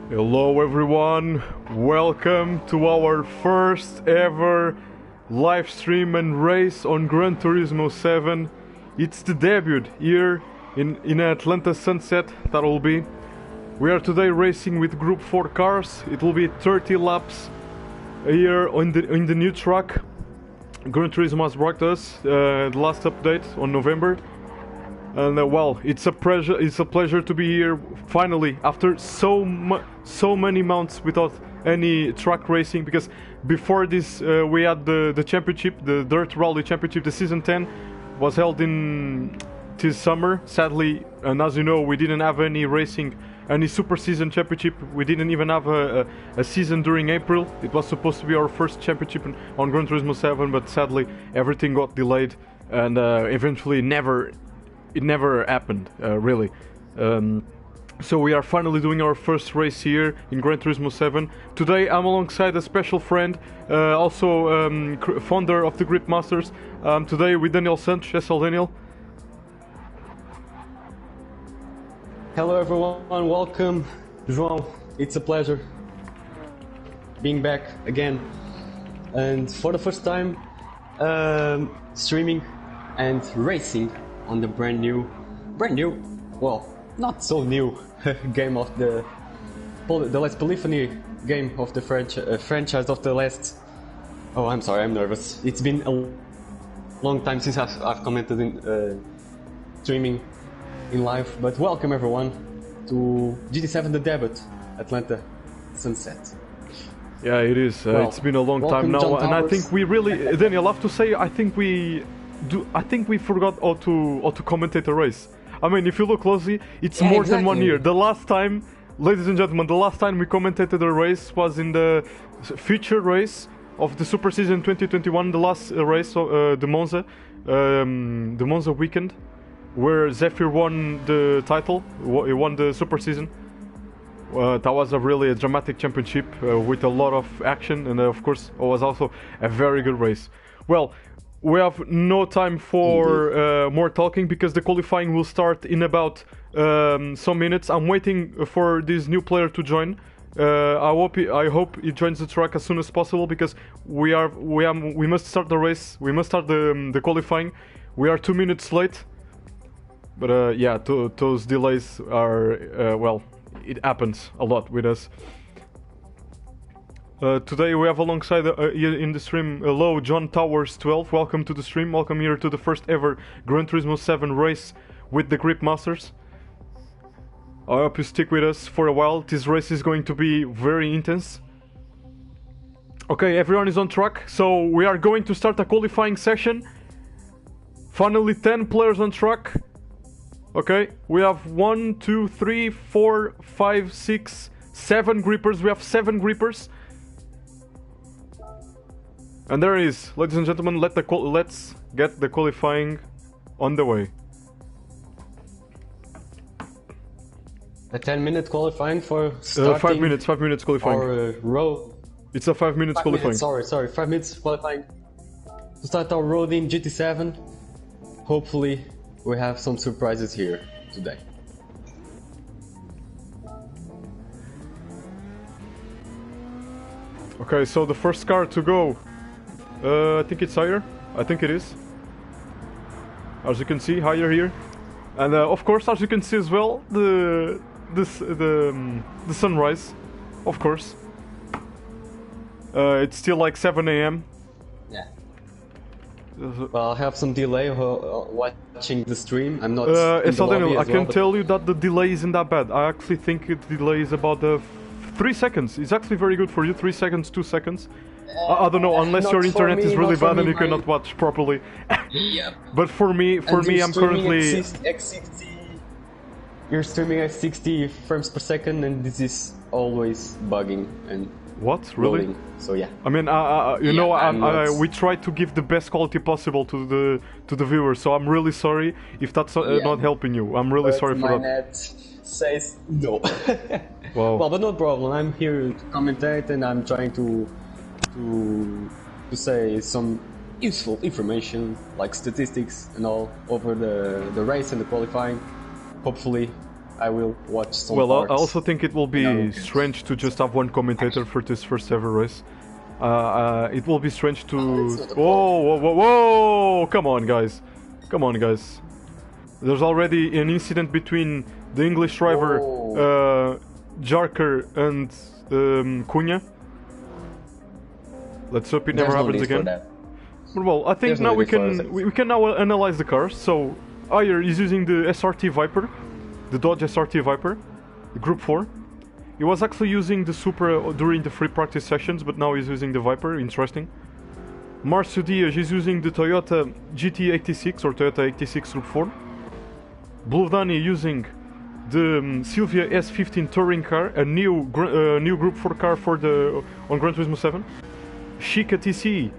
Hello everyone, welcome to our first ever live stream and race on Gran Turismo 7. It's the debut here in Atlanta Sunset that will be. We are today racing with Group 4 cars. It will be 30 laps here in the new track. Gran Turismo has brought us the last update on November. And well, it's a pleasure to be here finally after so many months without any track racing, because before this we had the championship, the Dirt Rally Championship. The season 10 was held in this summer, sadly, and as you know, we didn't have any racing, any super season championship. We didn't even have a season during April. It was supposed to be our first championship on Gran Turismo 7, but sadly everything got delayed, and eventually it never happened, really. So we are finally doing our first race here in Gran Turismo 7. Today I'm alongside a special friend, also founder of the Grip Masters. Today with Daniel Santos. Yes, Daniel. Hello everyone, welcome. João, it's a pleasure being back again. And for the first time, streaming and racing on the brand new, well, not so new game of the last Polyphony game of the franchise of the last. Oh, I'm sorry, I'm nervous. It's been a long time since I've commented in streaming in live. But welcome everyone to GT7 the debut, Atlanta Sunset. Yeah, it is. Well, it's been a long time now, and I think we really, Daniel, I have to say, I think we forgot how to commentate a race. I mean, if you look closely, it's more than 1 year. The last time, ladies and gentlemen, the last time we commentated a race was in the feature race of the Super Season 2021, the last race, the Monza weekend, where Zephyr won the title. He won the Super Season. That was a dramatic championship with a lot of action, and of course, it was also a very good race. Well, we have no time for more talking, because the qualifying will start in about some minutes. I'm waiting for this new player to join. I hope he joins the track as soon as possible, because we must start the race. We must start the qualifying. We are 2 minutes late, but yeah, those delays are well, it happens a lot with us. Today we have alongside here in the stream, hello John Towers 12, welcome to the stream, welcome here to the first ever Gran Turismo 7 race with the Grip Masters. I hope you stick with us for a while. This race is going to be very intense. Okay, everyone is on track, so we are going to start a qualifying session. Finally 10 players on track. Okay, we have 1, 2, 3, 4, 5, 6, 7 grippers. We have 7 grippers. And there it is, ladies and gentlemen. Let's get the qualifying on the way. A 10-minute qualifying for starting 5 minutes qualifying. Our road. It's a 5 minutes qualifying. Sorry, 5 minutes qualifying to start our road in GT7. Hopefully, we have some surprises here today. Okay, so the first car to go. I think it's higher. I think it is. As you can see, higher here, and of course, as you can see as well, the sunrise. Of course, it's still like 7 a.m. Yeah. Well, I have some delay watching the stream. I'm not. So Daniel, I can tell you that the delay isn't that bad. I actually think the delay is about 3 seconds. It's actually very good for you. 3 seconds, 2 seconds. I don't know, unless your internet is really bad and you cannot watch properly. Yeah. But for me, I'm currently. X60. You're streaming at 60 frames per second, and this is always bugging and. What? Really? Rolling. So yeah. I mean, you know, we try to give the best quality possible to the viewers. So I'm really sorry if that's not helping you. I'm really sorry for that. My net says no. Wow. Well, but no problem. I'm here to commentate, and I'm trying to say some useful information like statistics and all over the race and the qualifying. Hopefully, I will watch some Well, I parts. also think it will be strange to just have one commentator for this first ever race. It will be strange to... Whoa, whoa, whoa, whoa! Come on, guys. Come on, guys. There's already an incident between the English driver, Jarker, and Cunha. Let's hope it never happens again. But well, I think now we can now analyze the cars. So, Ayer is using the SRT Viper, the Dodge SRT Viper, the Group 4. He was actually using the Supra during the free practice sessions, but now he's using the Viper. Interesting. Marcio Diaz is using the Toyota GT86 or Toyota 86 Group 4. Blue Danny using the Silvia S15 touring car, a new Group 4 car for on Gran Turismo 7. Chica TC,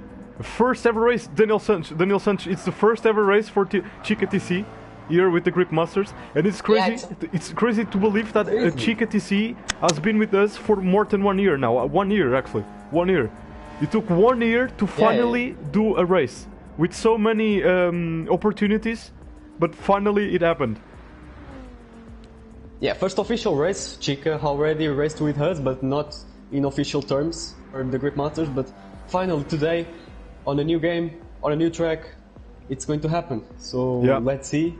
first ever race. Daniel Sanch, it's the first ever race for Chica TC here with the Grip Masters, and it's crazy. Yeah, it's crazy to believe that Chica TC has been with us for more than 1 year now. 1 year actually, 1 year. It took 1 year to finally do a race with so many opportunities, but finally it happened. Yeah, first official race. Chica already raced with us, but not in official terms for the Grip Masters. But finally today, on a new game, on a new track, it's going to happen. So let's see.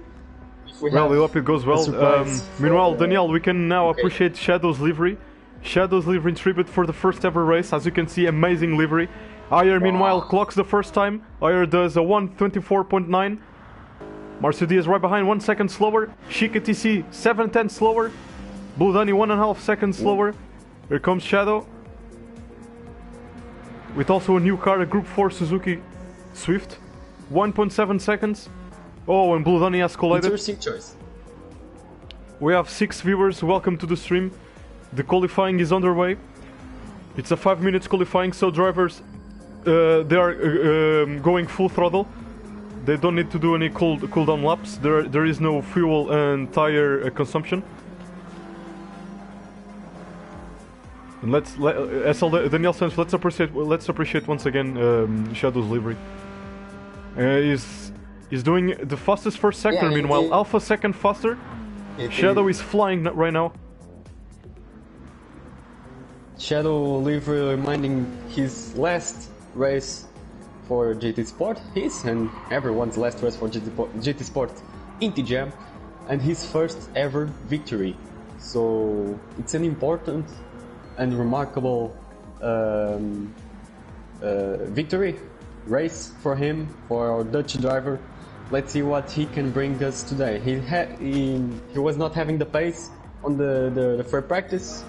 Well, I hope it goes well. Meanwhile, Daniel, we can now appreciate Shadow's livery. Shadow's livery in tribute for the first ever race. As you can see, amazing livery. Ayer, meanwhile, clocks the first time. Ayer does a 1:24.9. Marcio Diaz right behind, 1 second slower. Chica TC 7/10 slower. Blue Danny 1.5 seconds slower. Here comes Shadow. With also a new car, a Group 4 Suzuki Swift. 1.7 seconds. Oh, and Blue Danny has collided. Interesting choice. We have 6 viewers. Welcome to the stream. The qualifying is underway. It's a 5 minutes qualifying, so drivers they are going full throttle. They don't need to do any cooldown laps. There is no fuel and tire consumption. And Daniel Sanch, let's appreciate once again Shadow's livery. He's doing the fastest first sector. Meanwhile, Alpha second faster. Shadow is flying right now. Shadow livery reminding his last race for GT Sport, his and everyone's last race for GT Sport Inti Jam, and his first ever victory. So it's an important and remarkable victory race for him, for our Dutch driver. Let's see what he can bring us today. He was not having the pace on the fair practice,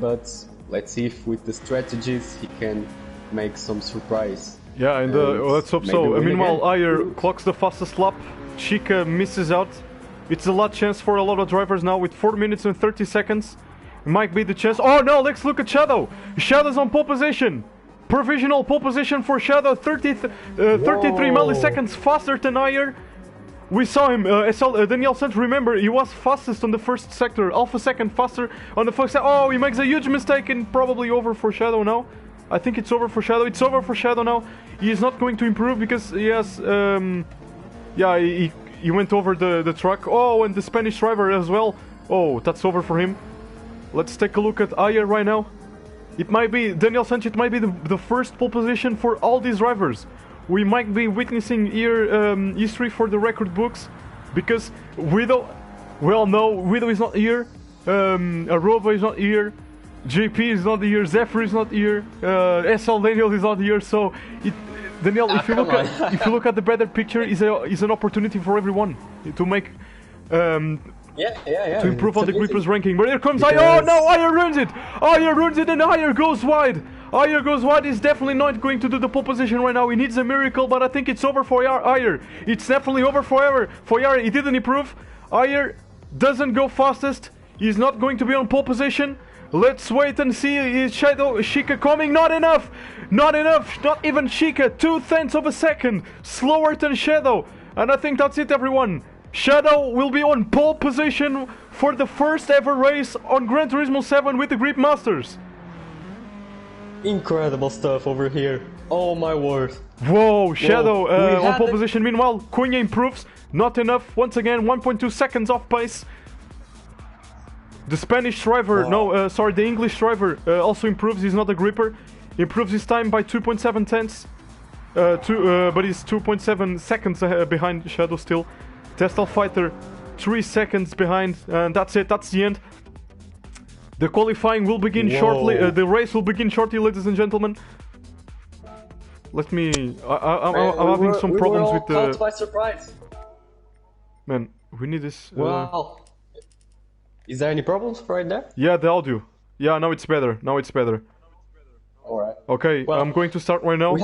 but let's see if with the strategies he can make some surprise. Yeah, and let's hope so. Meanwhile, Ayer clocks the fastest lap. Chica misses out. It's a lot chance for a lot of drivers now with 4 minutes and 30 seconds. It might be the chance. Oh no, let's look at Shadow. Shadow's on pole position. Provisional pole position for Shadow, 33 milliseconds faster than Ayer. We saw him, Daniel Sanch, remember, he was fastest on the first sector, Alpha second faster on the first sector. Oh, he makes a huge mistake and probably over for Shadow now. I think it's over for Shadow. It's over for Shadow now. He is not going to improve because he has, yeah, he went over the truck. Oh, and the Spanish driver as well. Oh, that's over for him. Let's take a look at Ayer right now. It might be, Daniel Sanch, it might be the first pole position for all these drivers. We might be witnessing here history for the record books, because Widow, well, no, Widow is not here, Arova is not here, JP is not here, Zephyr is not here, SL Daniel is not here. So, Daniel, if you look at the better picture, is an opportunity for everyone to make. To improve on the Grippers ranking. But here comes Ayer. Oh no, Ayer ruins it! Ayer ruins it and Ayer goes wide! Ayer goes wide. He's definitely not going to do the pole position right now. He needs a miracle, but I think it's over for Ayer. It's definitely over forever. For Ayer, he didn't improve. Ayer doesn't go fastest. He's not going to be on pole position. Let's wait and see. Is Shadow Chica coming? Not enough! Not enough! Not even Chica! 0.2 of a second slower than Shadow. And I think that's it, everyone. Shadow will be on pole position for the first ever race on Gran Turismo 7 with the Grip Masters. Incredible stuff over here. Oh my word. Whoa, Shadow on pole position. Meanwhile, Cunha improves. Not enough. Once again, 1.2 seconds off pace. The Spanish driver, sorry, the English driver also improves. He's not a gripper. Improves his time by 2.7 tenths. But he's 2.7 seconds behind Shadow still. Tesla Fighter 3 seconds behind, and that's it. That's the end. The qualifying will begin shortly. The race will begin shortly, ladies and gentlemen. Let me. I'm having some problems with the. Caught by surprise. Man, we need this. Wow. Is there any problems right there? Yeah, the audio. Yeah, now it's better. Now it's better. All right. Okay, well, I'm going to start right now.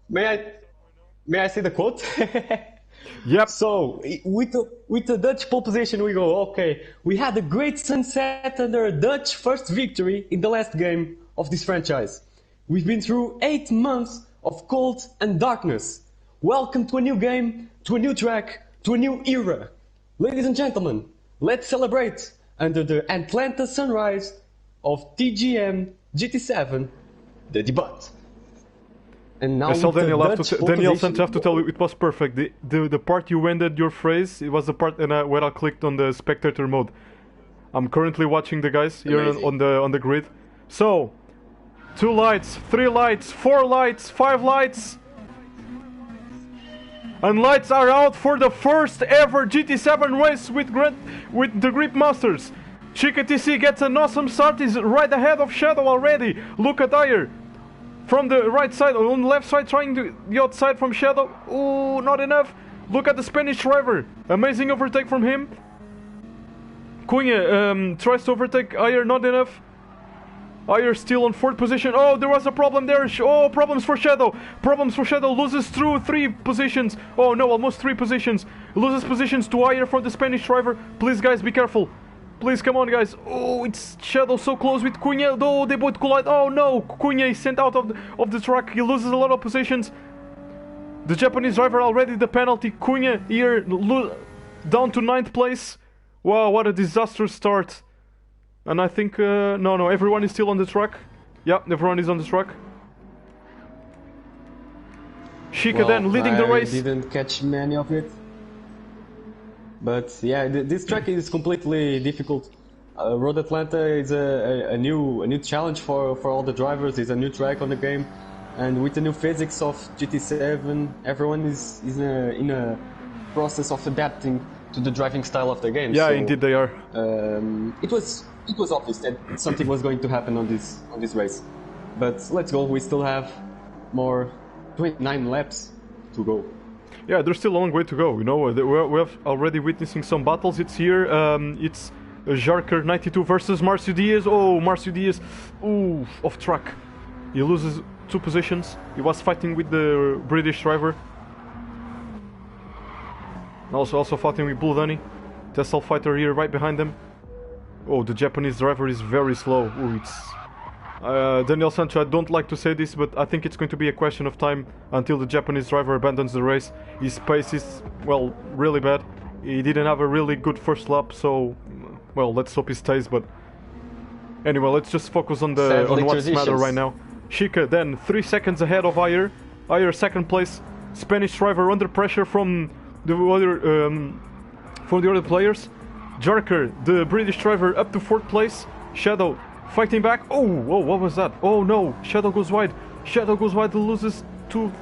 May I see the quote? Yep. So, with the Dutch pole position, we go, okay, we had a great sunset under a Dutch first victory in the last game of this franchise. We've been through 8 months of cold and darkness. Welcome to a new game, to a new track, to a new era. Ladies and gentlemen, let's celebrate under the Atlanta sunrise of TGM GT7, the debut. And now Daniel, I have to tell you, it was perfect. The part you ended your phrase, it was the part where I clicked on the spectator mode. I'm currently watching the guys here on the grid. So, 2 lights, 3 lights, 4 lights, 5 lights. And lights are out for the first ever GT7 race with the Grip Masters. Chica TC gets an awesome start, is right ahead of Shadow already. Look at Ayer. From the right side, on the left side, trying the outside from Shadow. Oh, not enough. Look at the Spanish driver. Amazing overtake from him. Cunha tries to overtake Ayer, not enough. Ayer still on 4th position. Oh, there was a problem there. Oh, problems for Shadow. Problems for Shadow. Loses through 3 positions. Oh no, almost 3 positions. Loses positions to Ayer from the Spanish driver. Please, guys, be careful. Please, come on, guys. Oh, it's Shadow so close with Cunha. Oh, they both collide. Oh, no. Cunha is sent out of the track. He loses a lot of positions. The Japanese driver already the penalty. Cunha here down to 9th place. Wow, what a disastrous start. And I think... no, everyone is still on the track. Yeah, everyone is on the track. Shika then leading the race. I didn't catch many of it. But yeah, this track is completely difficult. Road Atlanta is a new challenge for all the drivers. It's a new track on the game, and with the new physics of GT7, everyone is in a process of adapting to the driving style of the game. Yeah, so, indeed they are. It was obvious that something was going to happen on this race. But let's go. We still have more 29 laps to go. Yeah, there's still a long way to go, you know, we're already witnessing some battles. It's here, it's Jarker 92 versus Marcio Diaz. Oh, Marcio Diaz, ooh, off track. He loses 2 positions. He was fighting with the British driver. Also fighting with Blue Dunny. Tesla Fighter here right behind them. Oh, the Japanese driver is very slow. Ooh, it's... Daniel Sancho, I don't like to say this, but I think it's going to be a question of time until the Japanese driver abandons the race. His pace is, well, really bad. He didn't have a really good first lap, so, well, let's hope he stays, but... Anyway, let's just focus on what's matter right now. Shika then 3 seconds ahead of Ayer. Ayer 2nd place. Spanish driver under pressure from the other players. Jarker, the British driver, up to 4th place. Shadow fighting back. Oh, what was that? Oh no, Shadow goes wide. Shadow goes wide, loses two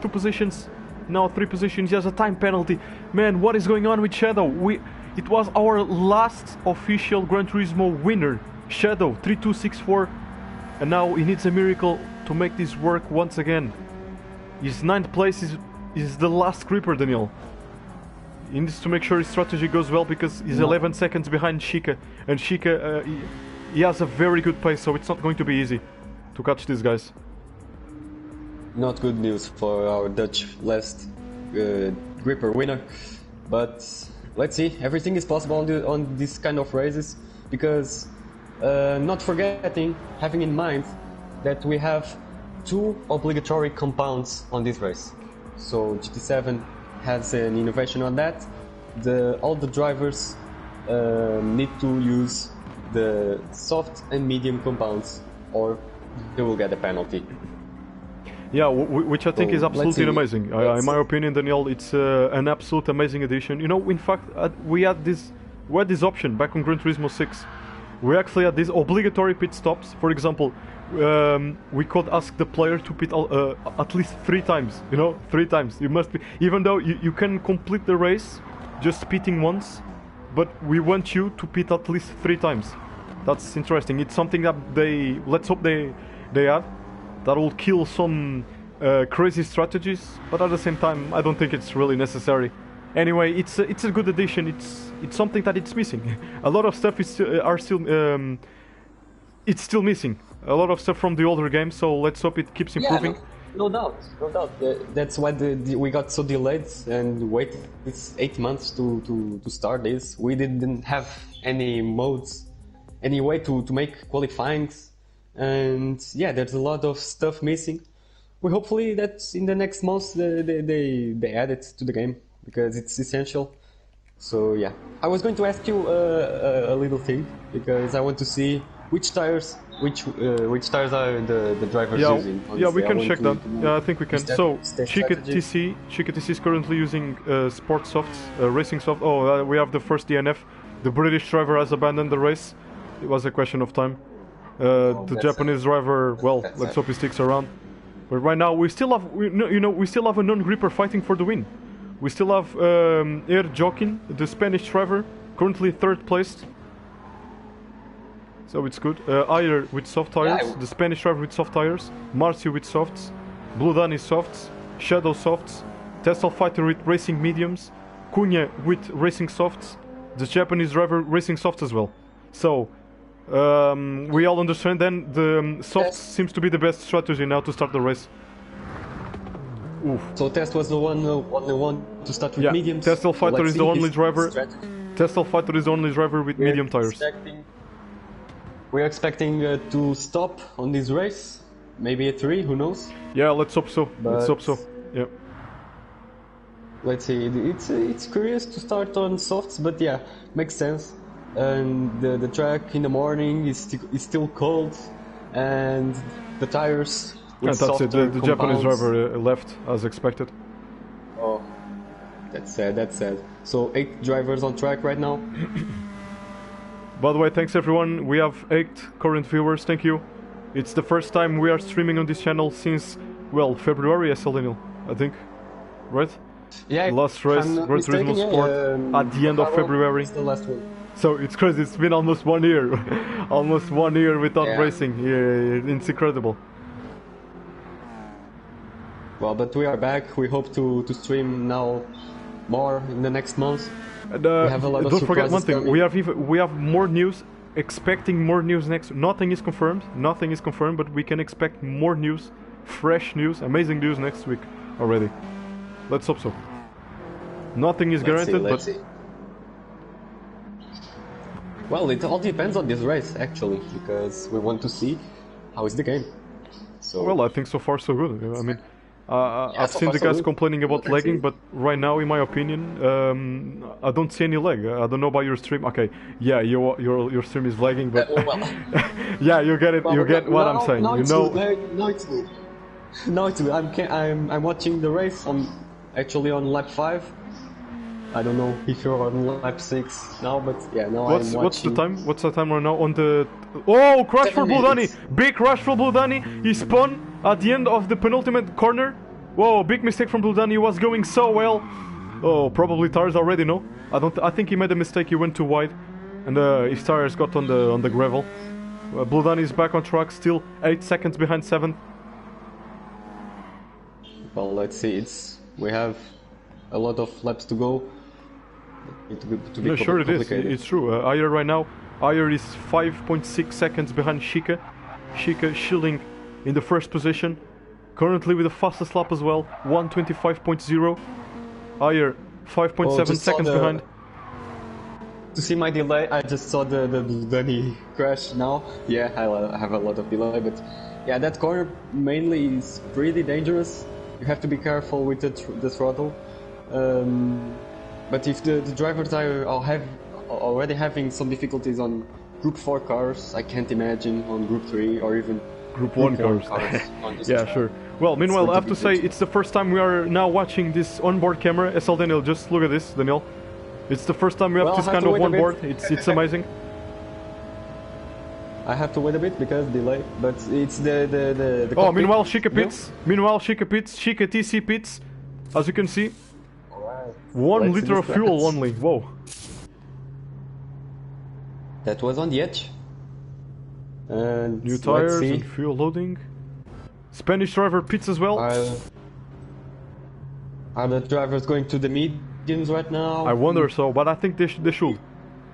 positions. Now 3 positions. He has a time penalty. Man, what is going on with Shadow? It was our last official Gran Turismo winner. Shadow 3264. And now he needs a miracle to make this work once again. His 9th place is the last creeper, Daniel. He needs to make sure his strategy goes well because he's 11 seconds behind Shika. And Shika, he has a very good pace, so it's not going to be easy to catch these guys. Not good news for our Dutch last gripper winner. But let's see, everything is possible on this kind of races. Because not forgetting, having in mind that we have 2 obligatory compounds on this race. So GT7 has an innovation on that. All the drivers need to use the soft and medium compounds or they will get a penalty. Yeah, which I think is absolutely amazing. In my opinion, Daniel, it's an absolute amazing addition. You know, in fact, we had this option back on Gran Turismo 6. we actually had these obligatory pit stops. For example, we could ask the player to pit at least 3 times. You know, 3 times. You must be, even though you can complete the race just pitting once, but we want you to pit at least 3 times. That's interesting. It's something that let's hope they add. That will kill some crazy strategies, but at the same time, I don't think it's really necessary. Anyway, it's a good addition. It's something that it's missing. A lot of stuff is it's still missing. A lot of stuff from the older game. So let's hope it keeps improving. Yeah, no doubt, no doubt. That's why we got so delayed and waited. It's 8 months to start this. We didn't have any modes, any way to make qualifyings, and yeah, there's a lot of stuff missing. We hopefully that in the next months they add it to the game because it's essential. So yeah, I was going to ask you a little thing because I want to see which tires are the drivers using. Honestly, yeah, we can check that. Yeah, I think we can. So Chica TC is currently using sport softs, racing soft. Oh, we have the first DNF. The British driver has abandoned the race. It was a question of time. The Japanese driver, well, let's hope he sticks around. But right now we still have, we still have a non-gripper fighting for the win. We still have Air Joaquin, the Spanish driver, currently 3rd placed. So it's good. Ayer with soft tires, the Spanish driver with soft tires, Marcio with softs, Blue Danny softs, Shadow softs, Tesla Fighter with racing mediums, Cunha with racing softs, the Japanese driver racing softs as well. So we all understand then the softs seems to be the best strategy now to start the race. Oof. So Test was the one to start with mediums. Tesla Fighter is the only driver. Tesla Fighter is the only driver with medium tires. We're expecting to stop on this race, maybe a 3, who knows? Yeah, let's hope so. Let's hope so. Yeah. Let's see. It's curious to start on softs, but yeah, makes sense. And the track in the morning is still cold, and the tires. And that's it. The Japanese driver left as expected. Oh, that's sad. That's sad. So 8 drivers on track right now. By the way, thanks everyone. We have 8 current viewers. Thank you. It's the first time we are streaming on this channel since, well, February, SL, I think, right? Yeah. Last race, Gran Turismo Sport, at the end of February. It's the last one. So it's crazy. It's been almost 1 year, almost 1 year without racing. Yeah, it's incredible. Well, but we are back. We hope to stream now more in the next month. And, don't forget one thing. Coming. We have more news. Expecting more news next. Nothing is confirmed. Nothing is confirmed, but we can expect more news, fresh news, amazing news next week already. Let's hope so. Nothing is guaranteed, let's see. Well, it all depends on this race actually, because we want to see how is the game. So. Well, I think so far so good. I mean. I've seen the guys complaining about lagging, but right now, in my opinion, I don't see any lag. I don't know about your stream. Okay, yeah, your stream is lagging, but yeah, you get it. You get what I'm saying. You know. No, it's good. No, it's good. I'm watching the race actually on lap 5. I don't know if you're on lap 6 now, but yeah, no. What's the time? What's the time right now on the? Oh, crash for Blue Danny! Big crash for Blue Danny. He spun at the end of the penultimate corner. Whoa, big mistake from Blue Danny. He was going so well. Oh, probably tires already. No, I think he made a mistake. He went too wide, and his tires got on the gravel. Blue Danny is back on track. Still 8 seconds behind 7th. Well, let's see. We have a lot of laps to go. No, sure it is. It's true. Ayer right now, Ayer is 5.6 seconds behind Chica. Chica shielding in the first position. Currently with the fastest lap as well, 1:25.0. Ayer 5.7 seconds behind. To see my delay, I just saw the Danny crash now. Yeah, I have a lot of delay, but yeah, that corner mainly is pretty dangerous. You have to be careful with the throttle. But if the drivers are already having some difficulties on Group 4 cars, I can't imagine on Group 3 or even Group 1 cars. Yeah, sure. Well, meanwhile, I have to say, it's the first time we are now watching this onboard camera. SL Daniel, just look at this, Daniel. It's the first time we have this kind of onboard. It's amazing. I have to wait a bit because delay, but it's the Oh, cockpit. meanwhile, Chica No? pits. Meanwhile, Chica pits. Chica TC pits. As you can see, Alright. 1 Let's see liter the of fuel stats. only. Whoa. That was on the edge. And New let's tires see. and fuel loading. Spanish driver pits as well. Are the drivers going to the mediums right now? I wonder so, but I think they should.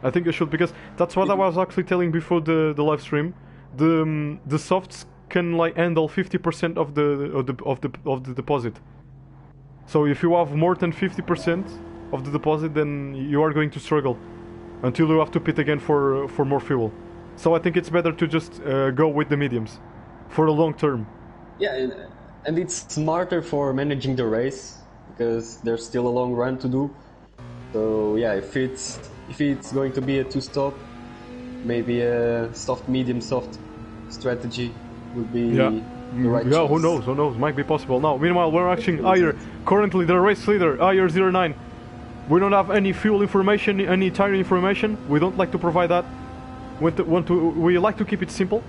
I think they should, because that's what I was actually telling before the live stream. The softs can like handle 50% of the deposit. So if you have more than 50% of the deposit, then you are going to struggle until you have to pit again for more fuel. So I think it's better to just go with the mediums for a long term. Yeah, and it's smarter for managing the race because there's still a long run to do. So yeah, if it's going to be a two-stop, maybe a soft, medium, soft strategy would be the right Yeah, choice. who knows? Who knows? Might be possible. Now, meanwhile, we're watching Ayer, currently the race leader, Ayer09. We don't have any fuel information, any tire information. We don't like to provide that. We like to keep it simple.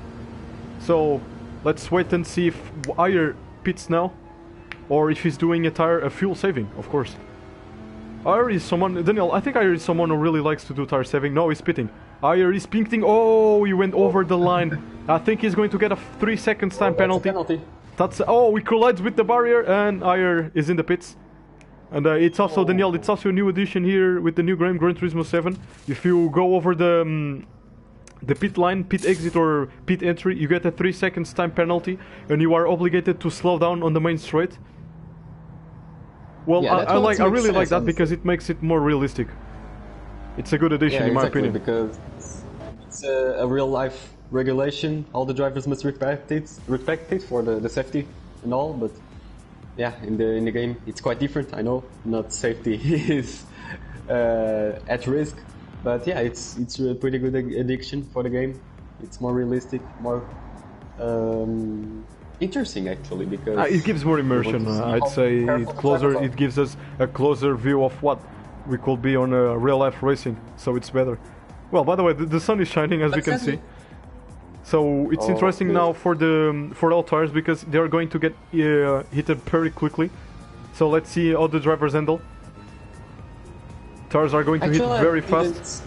So let's wait and see if Ayer pits now, or if he's doing a fuel saving, of course. Ayer is someone, Daniel, I think Ayer is someone who really likes to do tire saving. No, he's pitting. Ayer is pitting. Oh, he went over the line. I think he's going to get a 3 seconds time penalty. That's oh, he collides with the barrier, and Ayer is in the pits. And it's also, Daniel, it's also a new addition here with the new Gran Turismo 7. If you go over the pit line, pit exit or pit entry, you get a 3 seconds time penalty, and you are obligated to slow down on the main straight. Well, yeah, I really like that because it makes it more realistic. It's a good addition, in my opinion. Because it's a real life regulation. All the drivers must respect it for the safety and all. But yeah, in the game, it's quite different. I know, not safety is at risk, but yeah, it's a pretty good addition for the game. It's more realistic, more interesting actually, because it gives more immersion. I'd say it gives us a closer view of what we could be on real life racing, so it's better. Well, by the way, the sun is shining, as we can see. So it's interesting now for all tires, because they are going to get heated very quickly. So let's see how the drivers handle. Tires are going to hit very fast.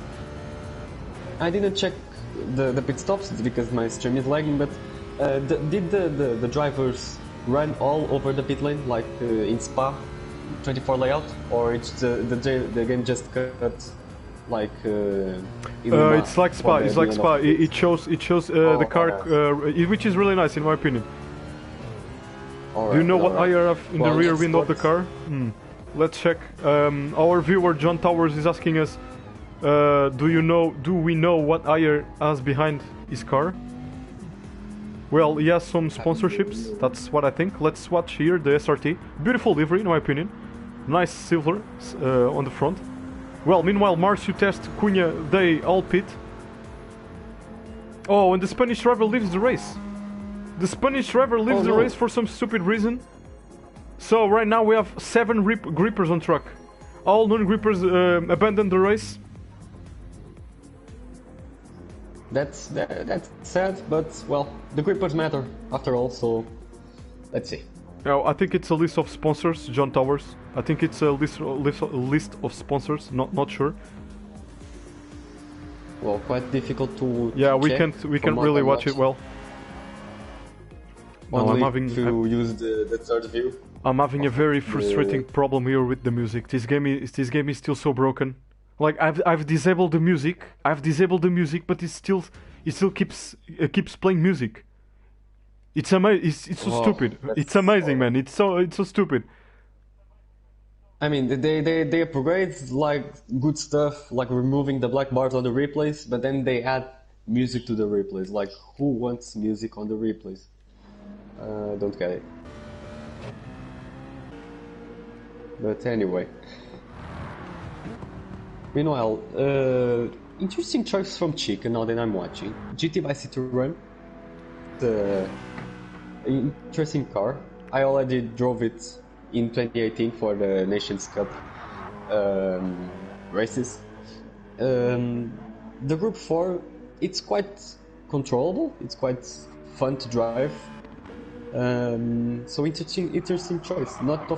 I didn't check the pit stops because my stream is lagging, but did the drivers run all over the pit lane like in Spa 24 layout, or it's the game just cut like it's like Spa. It's like Spa. It shows the car, which is really nice in my opinion. Do you know what I have in the rear window of the car? Let's check. Our viewer John Towers is asking us, do we know what Ayer has behind his car? Well, he has some sponsorships, that's what I think. Let's watch here the SRT. Beautiful livery, in my opinion. Nice silver on the front. Well, meanwhile, Marcio Test, Cunha, they all pit. Oh, and the Spanish driver leaves the race. The Spanish driver leaves the race for some stupid reason. So right now we have 7 grippers on track. All non-grippers abandoned the race. That's sad, but well, the grippers matter after all, so let's see. Now, I think it's a list of sponsors, John Towers. I think it's a list of sponsors, not sure. Well, quite difficult to we check can't really watch it well. No, I'm having to use the third view. I'm having a very frustrating problem here with the music. This game is still so broken. Like I've disabled the music. But it still keeps playing music. It's amazing. It's so stupid. It's amazing, man. It's so stupid. I mean, they upgrade like good stuff, like removing the black bars on the replays, but then they add music to the replays. Like, who wants music on the replays? Don't get it. But anyway. Meanwhile, interesting choice from Chica now that I'm watching. GT7 Run. The interesting car. I already drove it in 2018 for the Nations Cup races. The Group 4, it's quite controllable. It's quite fun to drive. So interesting choice. Not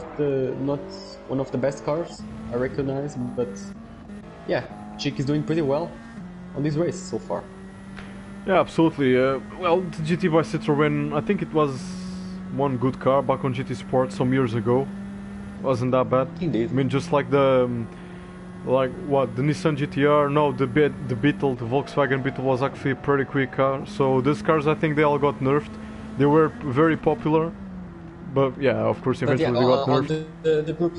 one of the best cars I recognize, but yeah, Chick is doing pretty well on this race so far. Yeah, absolutely. Well, the GT by Citroën, I think it was one good car back on GT Sport some years ago. Wasn't that bad. Indeed. I mean, just like the the Nissan GTR. No, the Beetle, the Volkswagen Beetle was actually a pretty quick car. So these cars, I think they all got nerfed. They were very popular, but yeah, of course, eventually they got nerfed. On the Group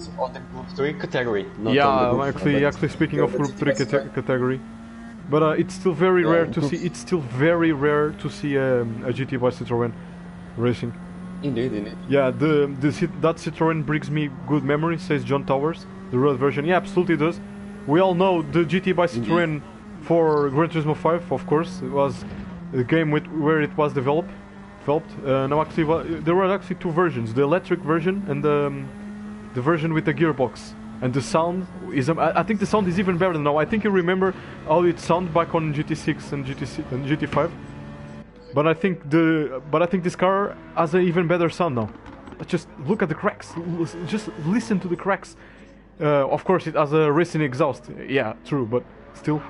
3 category. Not Yeah, on the group, actually speaking of Group 3 category. But it's still very rare to see. It's still very rare to see a GT by Citroën racing. Indeed. Yeah, that Citroën brings me good memories, says John Towers. The road version, yeah, absolutely does. We all know the GT by Citroën for Gran Turismo 5, of course. It was the game where it was developed. No, actually, there were actually two versions: the electric version and the version with the gearbox. And the sound is, I think the sound is even better now. I think you remember how it sounded back on GT6 and GT5. But I think this car has an even better sound now. Just look at the cracks. Just listen to the cracks. Of course, it has a racing exhaust. Yeah, true, but still.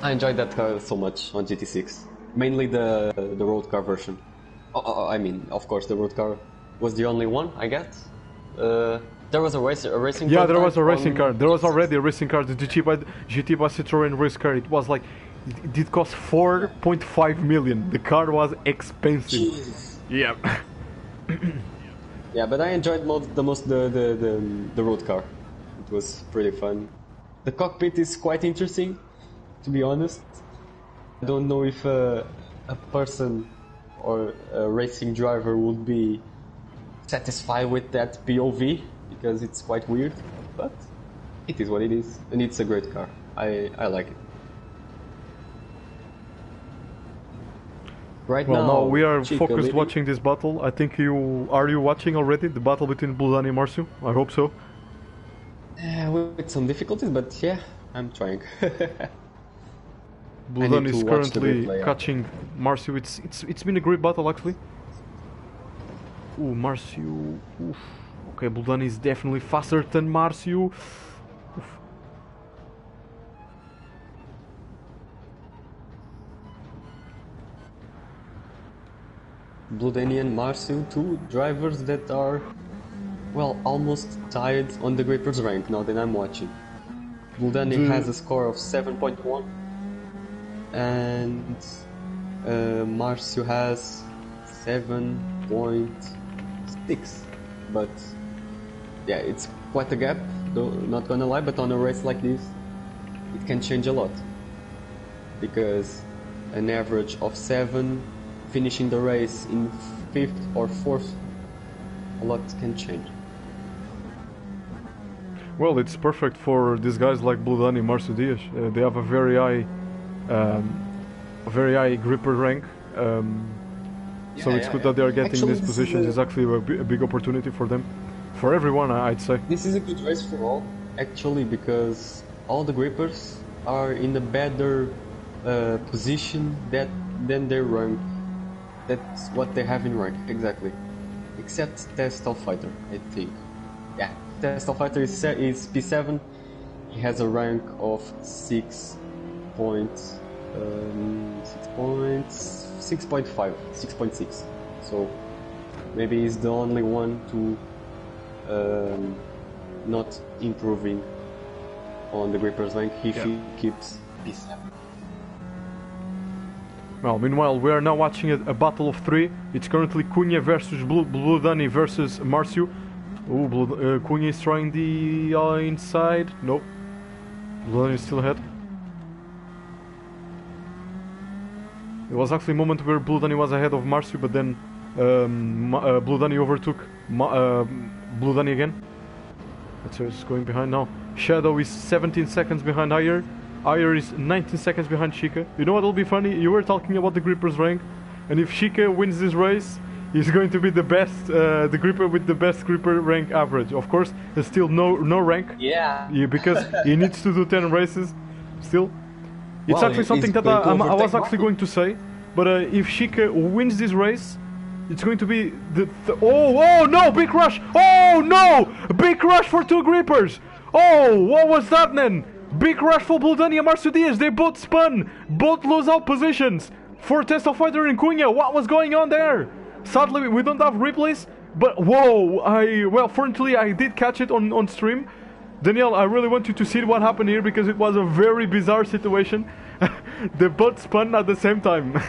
I enjoyed that car so much on GT6. Mainly the road car version. I mean, of course, the road car was the only one, I guess. There was a racing car. Yeah, there was a racing car. There was already a racing car. The GT by Citroën race car. It was like, it did cost 4.5 million. The car was expensive. Jeez. Yeah. Yeah, but I enjoyed the most the road car. It was pretty fun. The cockpit is quite interesting, to be honest. I don't know if a person or a racing driver would be satisfied with that POV, because it's quite weird, but it is what it is, and it's a great car. I like it. Right now we are Chica focused leading. watching this battle. I think you watching already the battle between Bludani and Marcio? I hope so. With some difficulties, but yeah, I'm trying. Bludani is currently catching Marcio. It's been a great battle actually. Ooh, Marcio. Oof. Okay, Bludani is definitely faster than Marcio. Oof. Bludani and Marcio, two drivers that are, well, almost tied on the Grippers rank now that I'm watching. Bludani has a score of 7.1 and Marcio has 7.6, but yeah, it's quite a gap, though, not gonna lie, but on a race like this it can change a lot, because an average of 7 finishing the race in 5th or 4th, a lot can change. Well, it's perfect for these guys like Bludani and Marcio Diaz. They have a very high gripper rank. So it's good that they are getting Actually, these positions. It's actually a big opportunity for them, for everyone, I'd say. This is a good race for all, actually, because all the grippers are in a better position than their rank. That's what they have in rank, exactly. Except Test of Fighter, I think. Yeah, Test of Fighter is P7. He has a rank of 6.6. So maybe he's the only one to not improving on the Grippers rank if he keeps P7. Well, meanwhile, we are now watching a battle of 3. It's currently Cunha versus Bludani versus Marcio. Ooh, Cunha is trying the inside. Nope. Bludani is still ahead. There was actually a moment where Bludani was ahead of Marcio, but then Bludani overtook Bludani again. That's who's going behind now. Shadow is 17 seconds behind Ayer. Ayer is 19 seconds behind Chica. You know what will be funny? You were talking about the Grippers rank, and if Chica wins this race, he's going to be the best, the Gripper with the best Gripper rank average. Of course, there's still no rank. Yeah. Because he needs to do 10 races still. It's Wow, actually something he's that going to I was overtake actually Martin. going to say, but if Chica wins this race, it's going to be oh no, big crash! Oh no, big crash for two grippers! Oh, what was that then? Big crash for Buldani and Marcio Diaz. They both spun, both lose out positions for Testa Fighter and Cunha. What was going on there? Sadly, we don't have replays, but whoa! Fortunately, I did catch it on stream. Daniel, I really want you to see what happened here because it was a very bizarre situation. They both spun at the same time.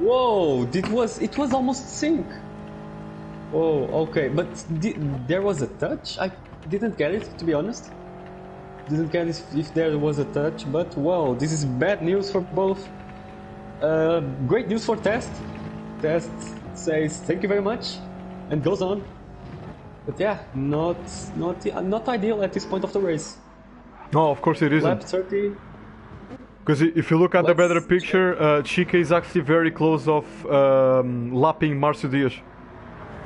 Whoa, it was almost sync. Oh, okay, but there was a touch? I didn't get it, to be honest. Didn't get it if there was a touch, but wow, this is bad news for both. Great news for Test. Test says thank you very much and goes on. But yeah, not ideal at this point of the race. No, of course it isn't. Lap 30. Because if you look at the better picture, Chica is actually very close of lapping Marcio Diaz.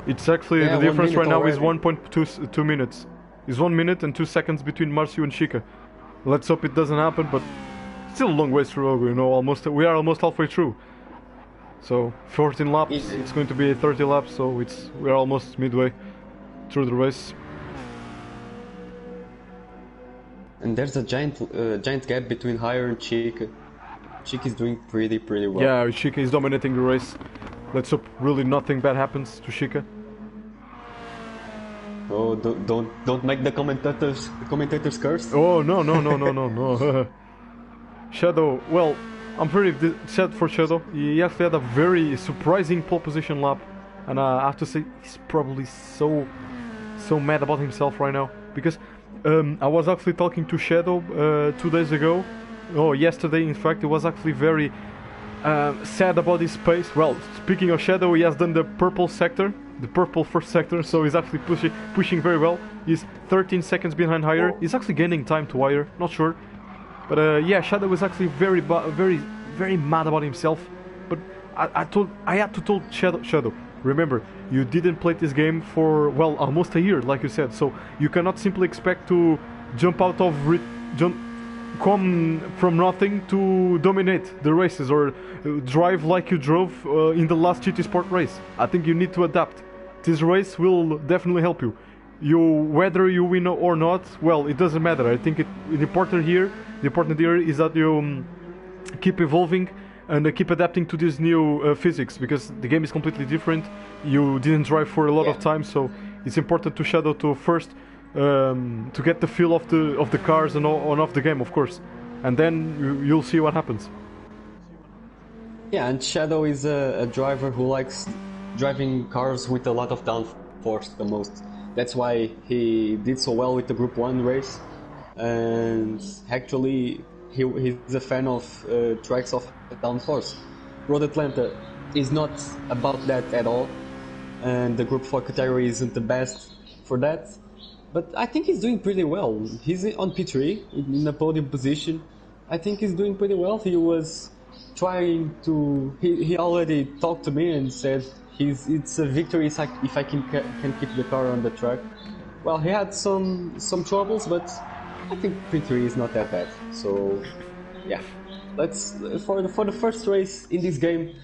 It's actually the difference right now is 1.2 minutes. It's 1 minute and 2 seconds between Marcio and Chica. Let's hope it doesn't happen, but still a long way through. You know, we are almost halfway through. So 14 laps. It's going to be 30 laps, so we are almost midway through the race. And there's a giant gap between Hire and Chica. Chica is doing pretty well. Yeah, Chica is dominating the race. Let's hope really nothing bad happens to Chica. Oh, don't make the commentators curse. Oh no. Shadow, well, I'm pretty sad for Shadow. He actually had a very surprising pole position lap, and I have to say he's probably so mad about himself right now because I was actually talking to Shadow 2 days ago. Oh, yesterday in fact. He was actually very sad about his pace. Well, speaking of Shadow, he has done the purple sector, the purple first sector, so he's actually pushing very well. He's 13 seconds behind Hire. He's actually gaining time to Hire, not sure. But yeah, Shadow was actually very mad about himself. But I had to tell Shadow, remember, you didn't play this game for, well, almost a year, like you said, so you cannot simply expect to come from nothing to dominate the races or drive like you drove in the last GT Sport race. I think you need to adapt. This race will definitely help you. Whether you win or not, well, it doesn't matter. I think the important here is that you keep evolving and keep adapting to this new physics, because the game is completely different. You didn't drive for a lot of time, so it's important to Shadow to first to get the feel of the cars and on off the game, of course, and then you'll see what happens. Yeah, and Shadow is a driver who likes driving cars with a lot of downforce the most. That's why he did so well with the Group 1 race, and actually he's a fan of tracks of downforce. Road Atlanta is not about that at all, and the Group 4 category isn't the best for that. But I think he's doing pretty well. He's on P3 in a podium position. I think he's doing pretty well. He was trying to. He already talked to me and said it's a victory if I can keep the car on the track. Well, he had some troubles, but I think P3 is not that bad. So yeah, for the first race in this game,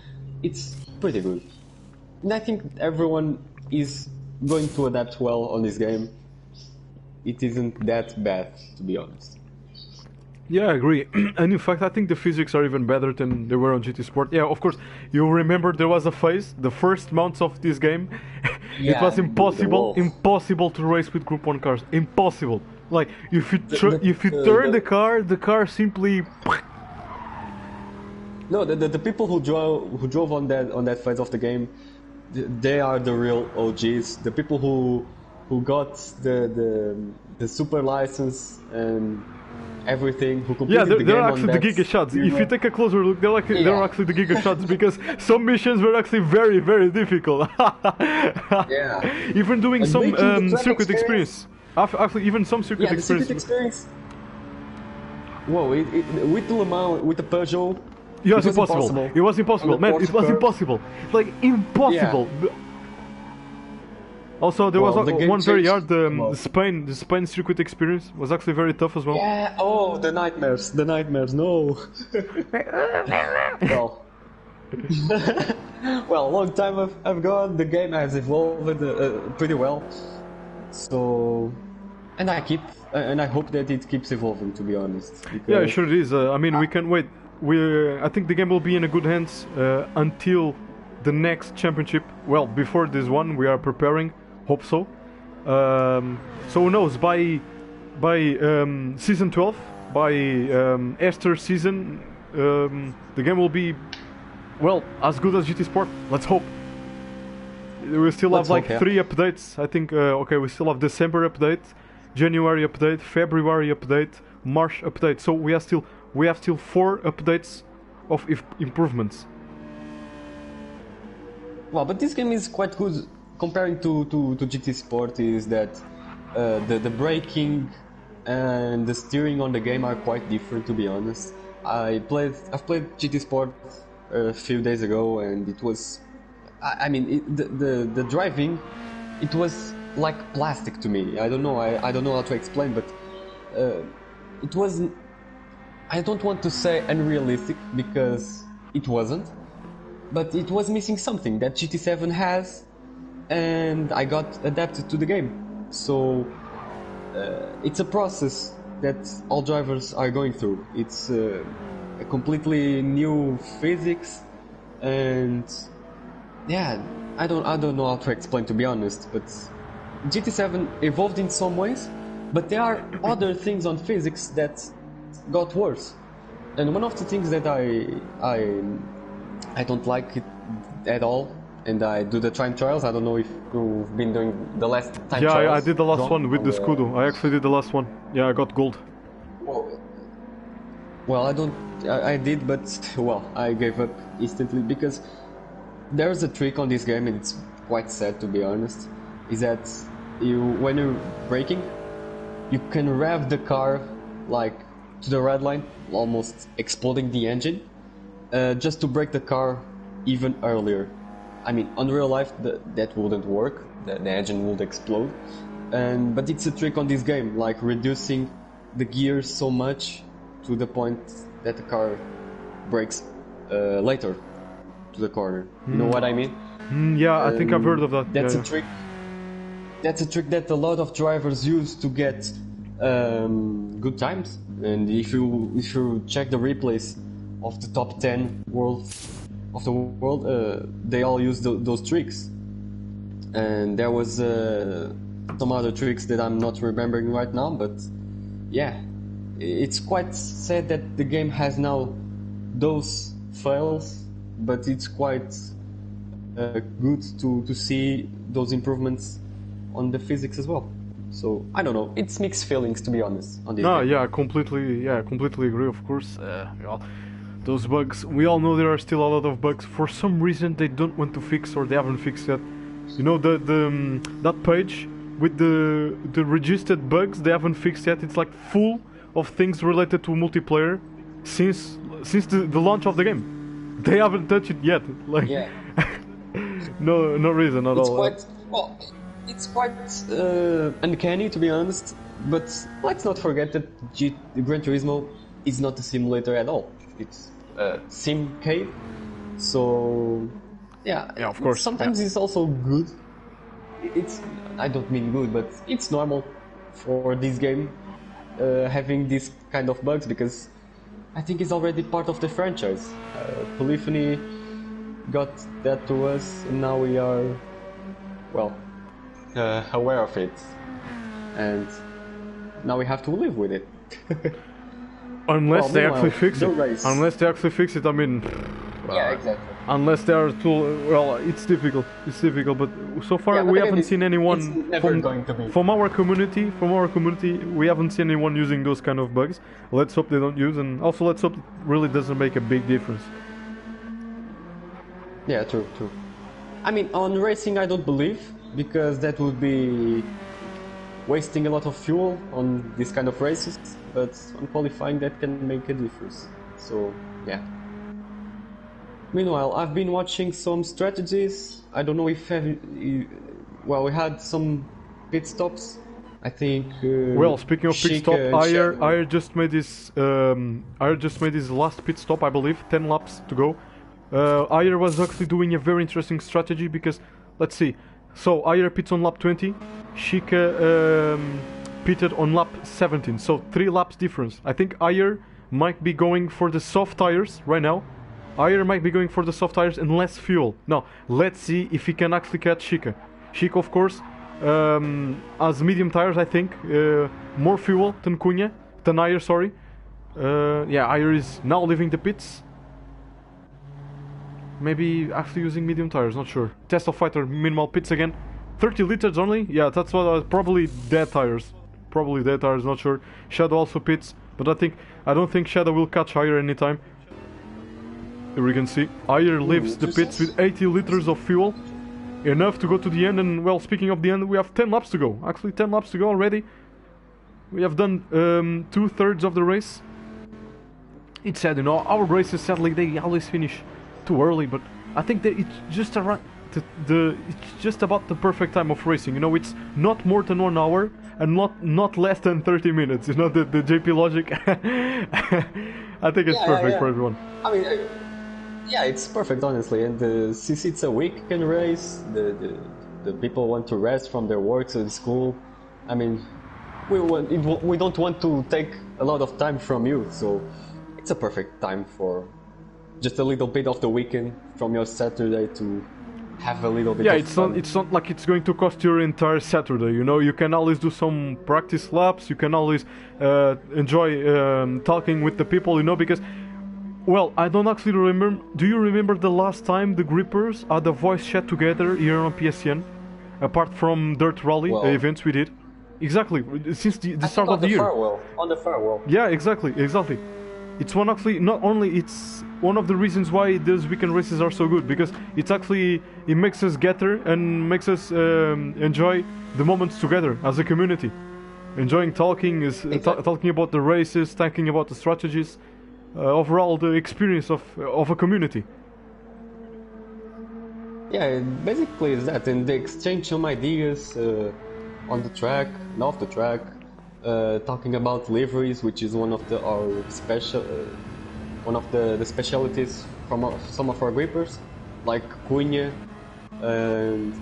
it's pretty good. And I think everyone is going to adapt well on this game. It isn't that bad, to be honest. Yeah, I agree. And in fact, I think the physics are even better than they were on GT Sport. Yeah, of course, you remember there was a phase, the first months of this game, it was impossible to race with Group 1 cars. Impossible. Like, if you turn the car simply... No, the people who drove on that phase of the game, they are the real OGs. The people who got the super license and everything, who completed the game. They're actually the Giga shots. If you take a closer look, they're actually the Giga shots, because some missions were actually very, very difficult. Yeah. Even doing some circuit experience. Actually, even some circuit experience. Whoa! With the Le Mans, with the Peugeot. It was impossible. It was impossible, man. It was impossible. Like, impossible. Yeah. Also, there Well, was the game one very changed hard. a lot. The Spain circuit experience was actually very tough as well. Yeah. Oh, the nightmares. The nightmares. No. Well. Well, long time I've gone. The game has evolved pretty well. So, and I hope that it keeps evolving. To be honest. Yeah, Because, sure it is. I mean, we can wait. I think the game will be in a good hands until the next championship. Well, before this one, we are preparing. Hope so. So who knows? By season 12, by Esther season, the game will be well as good as GT Sport. Let's hope. We still Let's have like hope, yeah. 3 updates. I think. Okay, we still have December update, January update, February update, March update. So we have still 4 updates of improvements. well, but this game is quite good comparing to GT Sport. Is that the braking and the steering on the game are quite different, to be honest. I've played GT Sport a few days ago, and it was, I mean, the driving, it was like plastic to me. I don't know. I don't know how to explain, but it was. I don't want to say unrealistic because it wasn't, but it was missing something that GT7 has, and I got adapted to the game. So it's a process that all drivers are going through. It's a completely new physics, and yeah, I don't know how to explain, to be honest. But GT7 evolved in some ways, but there are other things on physics that got worse. And one of the things that I don't like it at all, and I do the time trials. I don't know if you've been doing the last time trials. Yeah, I did the last John, one with the Scudo. I actually did the last one. Yeah, I got gold. Well, I did, but well, I gave up instantly because there's a trick on this game, and it's quite sad, to be honest. Is that when you're braking, you can rev the car like to the red line, almost exploding the engine, just to break the car even earlier. I mean, on real life, that wouldn't work. The engine would explode. But it's a trick on this game, like reducing the gears so much to the point that the car brakes later to the corner. You know what I mean? Yeah, I think I've heard of that. That's Yeah, a trick. That's a trick that a lot of drivers use to get good times. And if you check the replays of the top 10 of the world, they all use those tricks. And there was some other tricks that I'm not remembering right now, but yeah, it's quite sad that the game has now those fails, but it's quite good to see those improvements on the physics as well. So I don't know. It's mixed feelings, to be honest, on this no, game. yeah, completely agree. Of course, well, those bugs. We all know there are still a lot of bugs. For some reason, they don't want to fix, or they haven't fixed yet. You know, that page with the registered bugs they haven't fixed yet. It's like full of things related to multiplayer since the launch of the game. They haven't touched it yet. Like, Yeah. no reason at It's all. quite well. It's quite uncanny, to be honest. But let's not forget that Gran Turismo is not a simulator at all. It's a sim cave. So yeah, Yeah, of course, Sometimes it's also good. I don't mean good, but it's normal for this game having this kind of bugs because I think it's already part of the franchise. Polyphony got that to us, and now we are, well, aware of it, and now we have to live with it. Unless Well, they meanwhile, actually fix the it. race. Unless they actually fix it, I mean. Yeah, exactly. Unless they are too well, it's difficult. It's difficult, but so far Yeah, but we again, haven't seen anyone it's never going to be. from our community. From our community, we haven't seen anyone using those kind of bugs. Let's hope they don't use, and also let's hope it really doesn't make a big difference. Yeah, true. I mean, on racing, I don't believe, because that would be wasting a lot of fuel on this kind of races. But on qualifying, that can make a difference. So, yeah. Meanwhile, I've been watching some strategies. I don't know if well, we had some pit stops. I think. Well, speaking of pit stop, Shadow- Ayer just made his last pit stop, I believe, 10 laps to go. Ayer was actually doing a very interesting strategy because, let's see, so Ayer pits on lap 20, Shika pitted on lap 17, so 3 laps difference. I think Ayer might be going for the soft tires right now. Ayer might be going for the soft tires and less fuel. Now, let's see if he can actually catch Shika. Shika, of course, has medium tires, I think, more fuel than Ayer, sorry. Yeah, Ayer is now leaving the pits. Maybe actually using medium tires, not sure. Test of Fighter, minimal pits again. 30 liters only? Yeah, that's what I was, probably dead tires. Probably dead tires, not sure. Shadow also pits, but I don't think Shadow will catch Ayer anytime. Here we can see, Ayer leaves the pits with 80 liters of fuel. Enough to go to the end, and well, speaking of the end, we have 10 laps to go. Actually, 10 laps to go already. We have done 2/3 of the race. It's sad, you know, our races sadly they always finish too early, but I think that it's just around it's just about the perfect time of racing. You know, it's not more than 1 hour and not less than 30 minutes. You know, the JP logic. I think it's perfect for everyone. I mean, yeah, it's perfect, honestly. And since it's a weekend race, the people want to rest from their works and school. I mean, we don't want to take a lot of time from you, so it's a perfect time for just a little bit of the weekend from your Saturday to have a little bit. Yeah, of fun. It's not like it's going to cost your entire Saturday. You know, you can always do some practice laps. You can always enjoy talking with the people. You know, because. Well, I don't actually remember. Do you remember the last time the grippers had a voice chat together here on PSN? Apart from Dirt Rally events we did. Exactly, since the start of the year. On the farewell. Yeah, exactly. It's one actually, not only, it's one of the reasons why those weekend races are so good, because it makes us gather and makes us enjoy the moments together as a community. Enjoying talking, talking about the races, talking about the strategies. Overall the experience of a community. Yeah, basically is that, and the exchange some ideas on the track and off the track, talking about liveries, which is one of the specialties from some of our grippers, like Cunha, and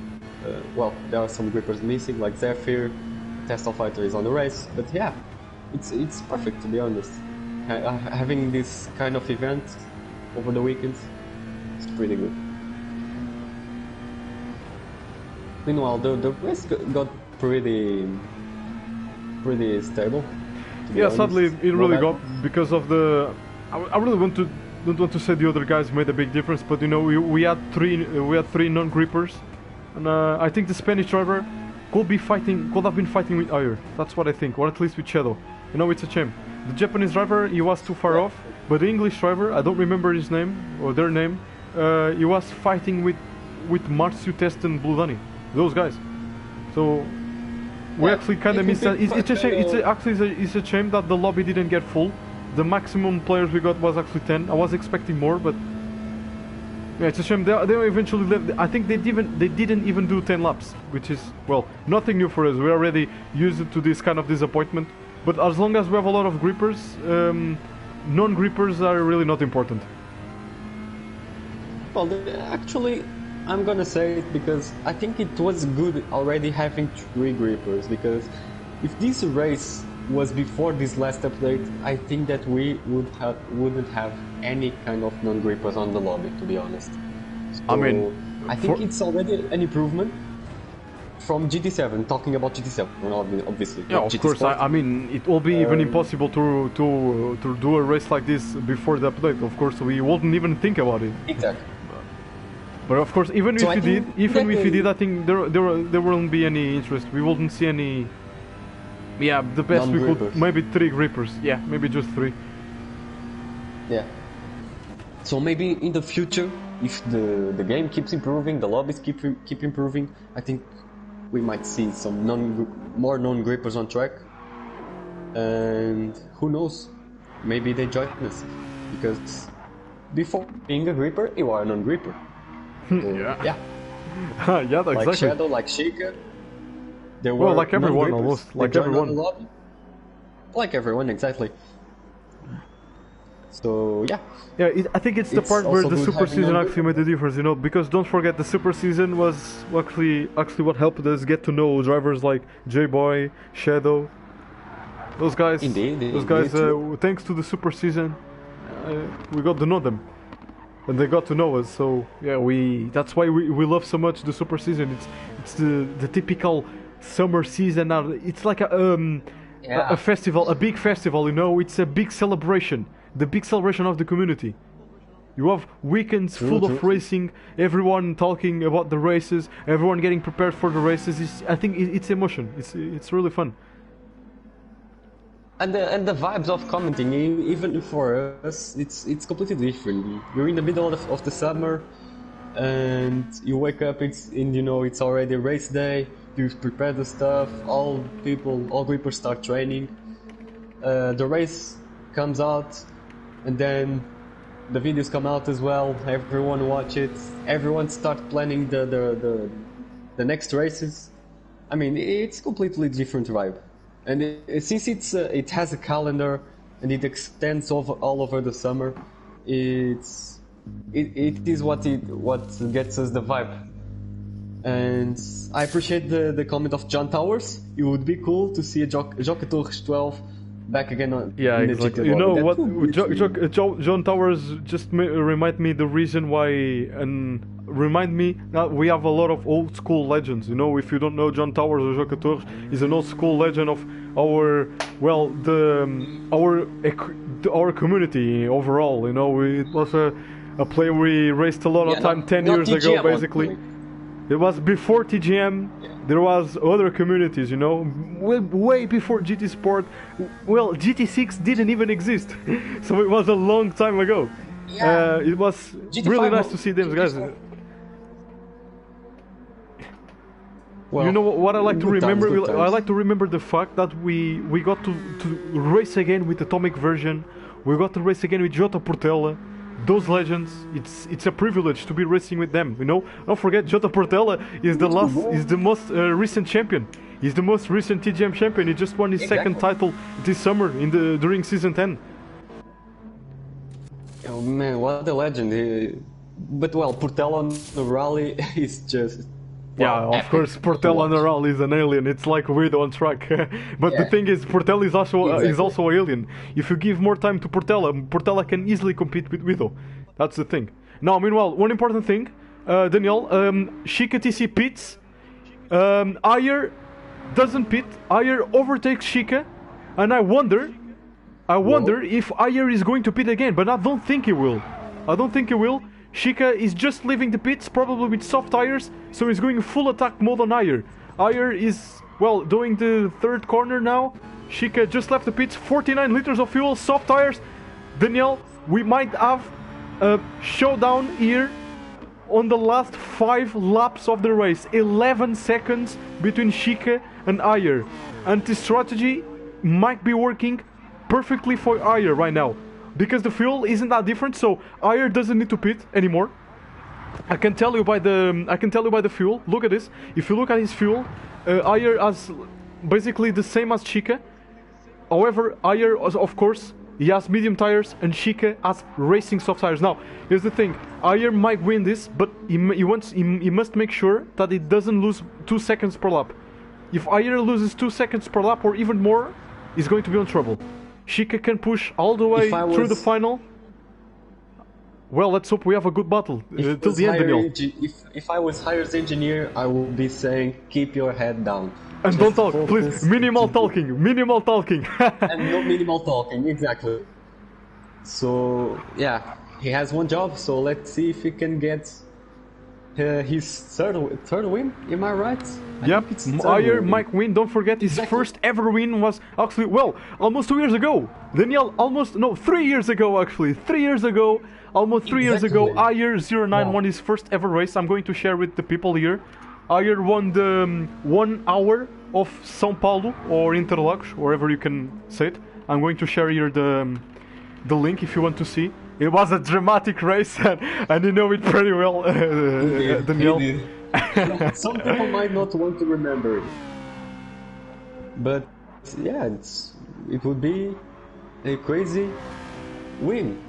well, there are some grippers missing, like Zephyr. Test of Fighter is on the race, but yeah, it's perfect, to be honest. Having this kind of event over the weekends, it's pretty good. Meanwhile, the race got pretty stable. Yeah, sadly it really got, because of the. I really don't want to say the other guys made a big difference, but you know, we had three non-grippers, and I think the Spanish driver could have been fighting with Ayer. That's what I think, or at least with Shadow. You know, it's a shame. The Japanese driver, he was too far off, but the English driver, I don't remember his name, or their name, he was fighting with Marcio Test and Blue Dunny, those guys. So, we actually kind of missed that. It's a shame, it's a shame that the lobby didn't get full. The maximum players we got was actually 10. I was expecting more, but yeah, it's a shame. They eventually left. I think they didn't even do 10 laps, which is, well, nothing new for us. We're already used to this kind of disappointment. But as long as we have a lot of grippers, non-grippers are really not important. Well, actually, I'm gonna say it because I think it was good already having 3 grippers, because if this race was before this last update, I think that we wouldn't have any kind of non-grippers on the lobby, to be honest. So, I mean, I think it's already an improvement from GT7, talking about GT7, obviously. Yeah, of course. I mean, it will be even impossible to do a race like this before the update. Of course, we wouldn't even think about it. Exactly. But of course, even if we did, I think there wouldn't be any interest. We wouldn't see any. Yeah, the best we could, maybe 3 grippers. Yeah, maybe just 3. Yeah. So maybe in the future, if the game keeps improving, the lobbies keep improving, I think we might see some more non-grippers on track, and who knows, maybe they join us, because before being a gripper, you are a non-gripper. Yeah. Yeah, like exactly. Shadow, like Chica. There Well, were like everyone, non-grippers. almost. They Like joined everyone. the lobby. Like everyone, exactly. So yeah, Yeah, I think it's the it's part where also the good super having season non-grippers. actually made the difference, you know, because don't forget the super season was actually what helped us get to know drivers like J-Boy, Shadow. Those guys, Indeed, true. thanks to the super season, we got to know them, and they got to know us. So yeah, that's why we love so much the super season. It's the typical summer season. Now it's like a festival, a big festival. You know, it's a big celebration, the big celebration of the community. You have weekends full of racing, everyone talking about the races, everyone getting prepared for the races. I think it's emotion. It's really fun. And the vibes of commenting, even for us, it's completely different. You're in the middle of the summer, and you wake up. It's already race day. You prepare the stuff. All grippers start training. The race comes out, and then the videos come out as well. Everyone watch it. Everyone start planning the next races. I mean, it's completely different vibe. And since it has a calendar and it extends all over the summer, it is what gets us the vibe. And I appreciate the comment of John Towers. It would be cool to see a Joca Torres 12 back again in the Exactly. GT You know lobby. what? John Towers just remind me the reason why, and remind me that we have a lot of old school legends. You know, if you don't know John Towers or Joca Torres, is an old school legend of our our community overall. You know, it was a player we raced a lot of time 10 not years TGM ago, basically. It was before TGM. There was other communities, you know, way before GT Sport. Well, GT6 didn't even exist, so it was a long time ago. Yeah. It was GT5 really nice to see them guys. Well, you know what I like to good times, remember? good times. I like to remember the fact that we got to race again with Atomic version. We got to race again with Jota Portela. Those legends, it's a privilege to be racing with them. You know, don't forget Jota Portela is the most recent champion. He's the most recent TGM champion. He just won his second title this summer during season 10. Oh man, what a legend! But well, Portela on the rally is just. Yeah, of course, Portela on the rally is an alien. It's like Guido on track. But the thing is, Portela is also an alien. If you give more time to Portela can easily compete with Guido. That's the thing. Now, meanwhile, one important thing, Daniel, Chica TC pits. Ayer doesn't pit. Ayer overtakes Chica, and I wonder if Ayer is going to pit again. But I don't think he will. Chica is just leaving the pits, probably with soft tires, so he's going full attack mode on Ayer. Ayer is, well, doing the third corner now. Chica just left the pits, 49 liters of fuel, soft tires. Daniel, we might have a showdown here on the last 5 laps of the race. 11 seconds between Chica and Ayer. And this strategy might be working perfectly for Ayer right now. Because the fuel isn't that different, so Ayer doesn't need to pit anymore. I can tell you by the fuel. Look at this. If you look at his fuel, Ayer has basically the same as Chica. However, Ayer, of course, he has medium tires, and Chica has racing soft tires. Now, here's the thing: Ayer might win this, but he must make sure that he doesn't lose 2 seconds per lap. If Ayer loses 2 seconds per lap or even more, he's going to be in trouble. Chica can push all the way through the final. Well, let's hope we have a good battle till the end, Daniel. If I was Ayer's engineer, I would be saying, keep your head down. And don't talk, please. Minimal talking. And no minimal talking, exactly. So, yeah, he has one job, so let's see if he can get his third win, am I right? Yep, Ayer might win. Don't forget his first ever win was actually, well, almost 2 years ago. Daniel, 3 years ago actually. 3 years ago, almost 3 years ago, Ayer 09 won his first ever race. I'm going to share with the people here. Ayer won the 1 hour of São Paulo or Interlagos, wherever you can say it. I'm going to share here the link if you want to see. It was a dramatic race, and you know it pretty well, Daniel. Indeed. Some people might not want to remember it, but yeah, it would be a crazy win.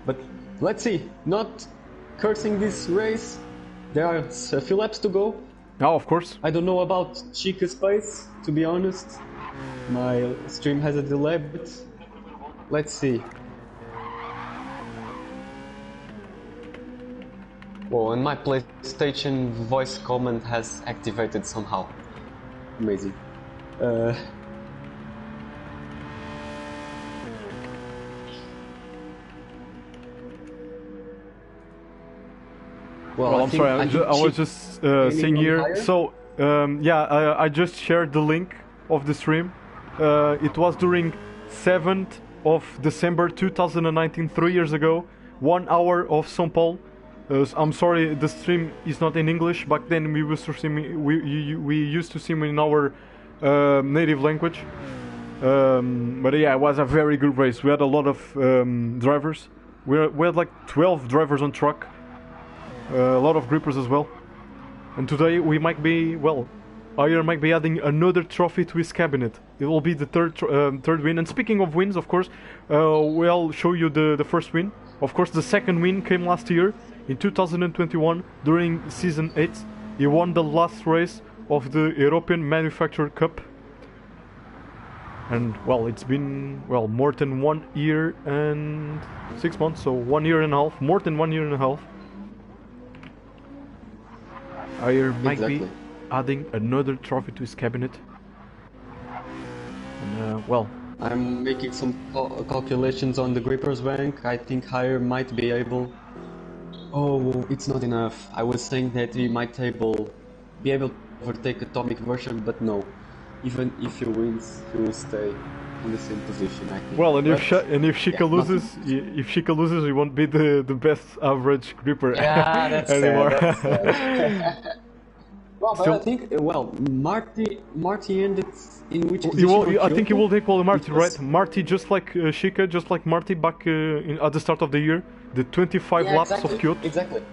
But let's see. Not cursing this race. There are a few laps to go. Oh, of course. I don't know about Chica's pace, to be honest. My stream has a delay, but let's see. Whoa, and my PlayStation voice command has activated somehow. Amazing. Well, I'm sorry, I was just seeing here. Higher? So, yeah, I just shared the link of the stream. It was during 7th of December 2019, 3 years ago, 1 hour of São Paulo. I'm sorry, the stream is not in English. Back then, we used to stream, we used to stream in our native language. But yeah, it was a very good race. We had a lot of drivers. We had like 12 drivers on track. A lot of grippers as well. And today we might be, well, Ayer might be adding another trophy to his cabinet. It will be the third win. And speaking of wins, of course, we'll show you the first win. Of course, the second win came last year in 2021 during Season 8. He won the last race of the European Manufacturer Cup. And, well, it's been, well, more than 1 year and 6 months. So 1 year and a half, more than 1 year and a half. Ayer might be adding another trophy to his cabinet. And, well, I'm making some calculations on the grippers rank. I think Ayer might be able. Oh, it's not enough. I was saying that he might be able to overtake Atomic version, but no. Even if he wins, he will stay in the same position, I think. Well, and if Chica loses, if Chica loses, he won't be the best average gripper anymore. Well, but I think Marty ended in which position? I think he will equal Marty, right? Marty, just like Chica, just like Marty back at the start of the year, the 25 laps of Kyoto. Exactly.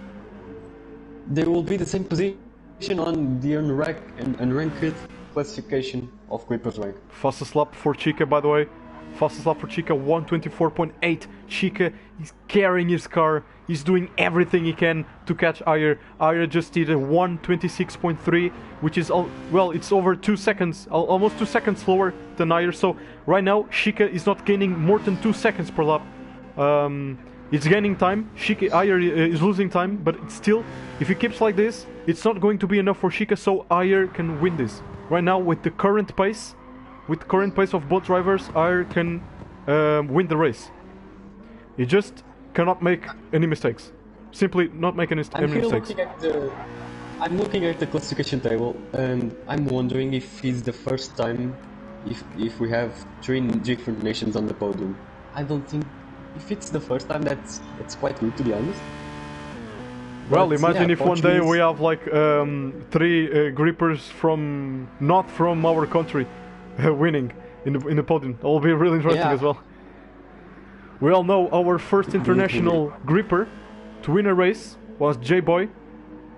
They will be the same position on the unranked classification of grippers rank. Fastest lap for Chica, by the way. Fastest lap for Chica, 1:24.8. Chica is carrying his car. He's doing everything he can to catch Ayer. Ayer just did a 1:26.3, which is, well, it's over 2 seconds, almost 2 seconds slower than Ayer. So right now, Chica is not gaining more than 2 seconds per lap. It's gaining time. Ayer is losing time, but it's still, if he keeps like this, it's not going to be enough for Chica, so Ayer can win this. Right now, with the current pace, of both drivers, Ayer can win the race. He just cannot make any mistakes. Simply not make any mistakes. I'm looking at the classification table, and I'm wondering if it's the first time, if we have 3 different nations on the podium. I don't think. If it's the first time, that's quite good, to be honest. Well, but, imagine yeah, if one day we have like 3 grippers not from our country winning in the podium. That will be really interesting as well. We all know our first international gripper to win a race was J-Boy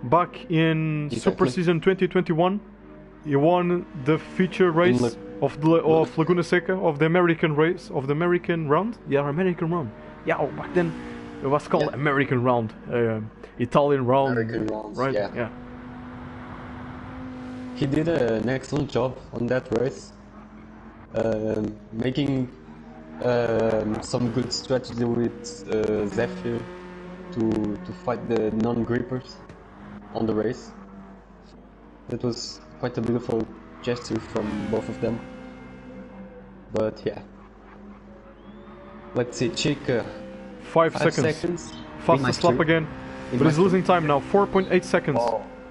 back in Super Season 2021. He won the feature race of Laguna Seca, of the American race, of the American round. Yeah, American round. Yeah, back then it was called American round, Italian round. American round, right? Yeah. He did an excellent job on that race, making some good strategy with Zephyr to fight the non-grippers on the race. That was quite a beautiful gesture from both of them. But yeah, let's see, Chica. 5 seconds. Fastest lap again, but he's losing time now. 4.8 seconds.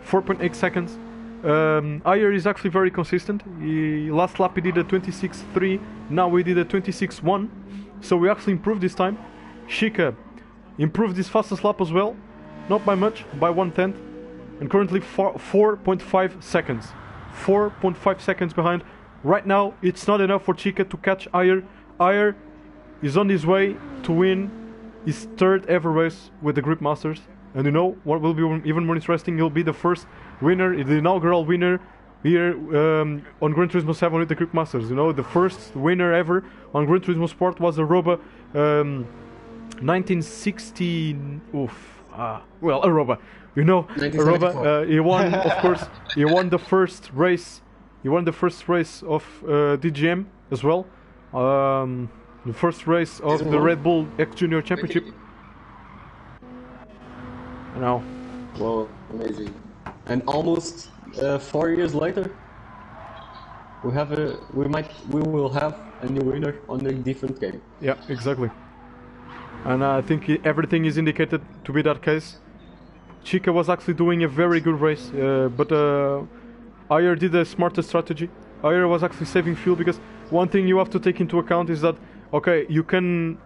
4.8 seconds. Ayer is actually very consistent. Last lap he did a 26.3. Now we did a 26.1. So we actually improved this time. Chica improved his fastest lap as well, not by much, by 1/10, and currently 4.5 seconds. 4.5 seconds behind. Right now, it's not enough for Chica to catch Ayer. Ayer is on his way to win his third ever race with the Grip Masters. And you know what will be even more interesting? He'll be the first winner, the inaugural winner here on Gran Turismo 7 with the Grip Masters. You know, the first winner ever on Gran Turismo Sport was Aroba 1960. Well, Aroba. You know, Aroba. He won, of course. He won the first race. He won the first race of DGM as well. The first race of the Red Bull X Junior Championship. Now, Well, amazing. And almost 4 years later, we will have a new winner on a different game. yeah, exactly. And I think everything is indicated to be that case. Chica was actually doing a very good race, but Ayer did a smarter strategy. Ayer was actually saving fuel, because one thing you have to take into account is that, okay, you can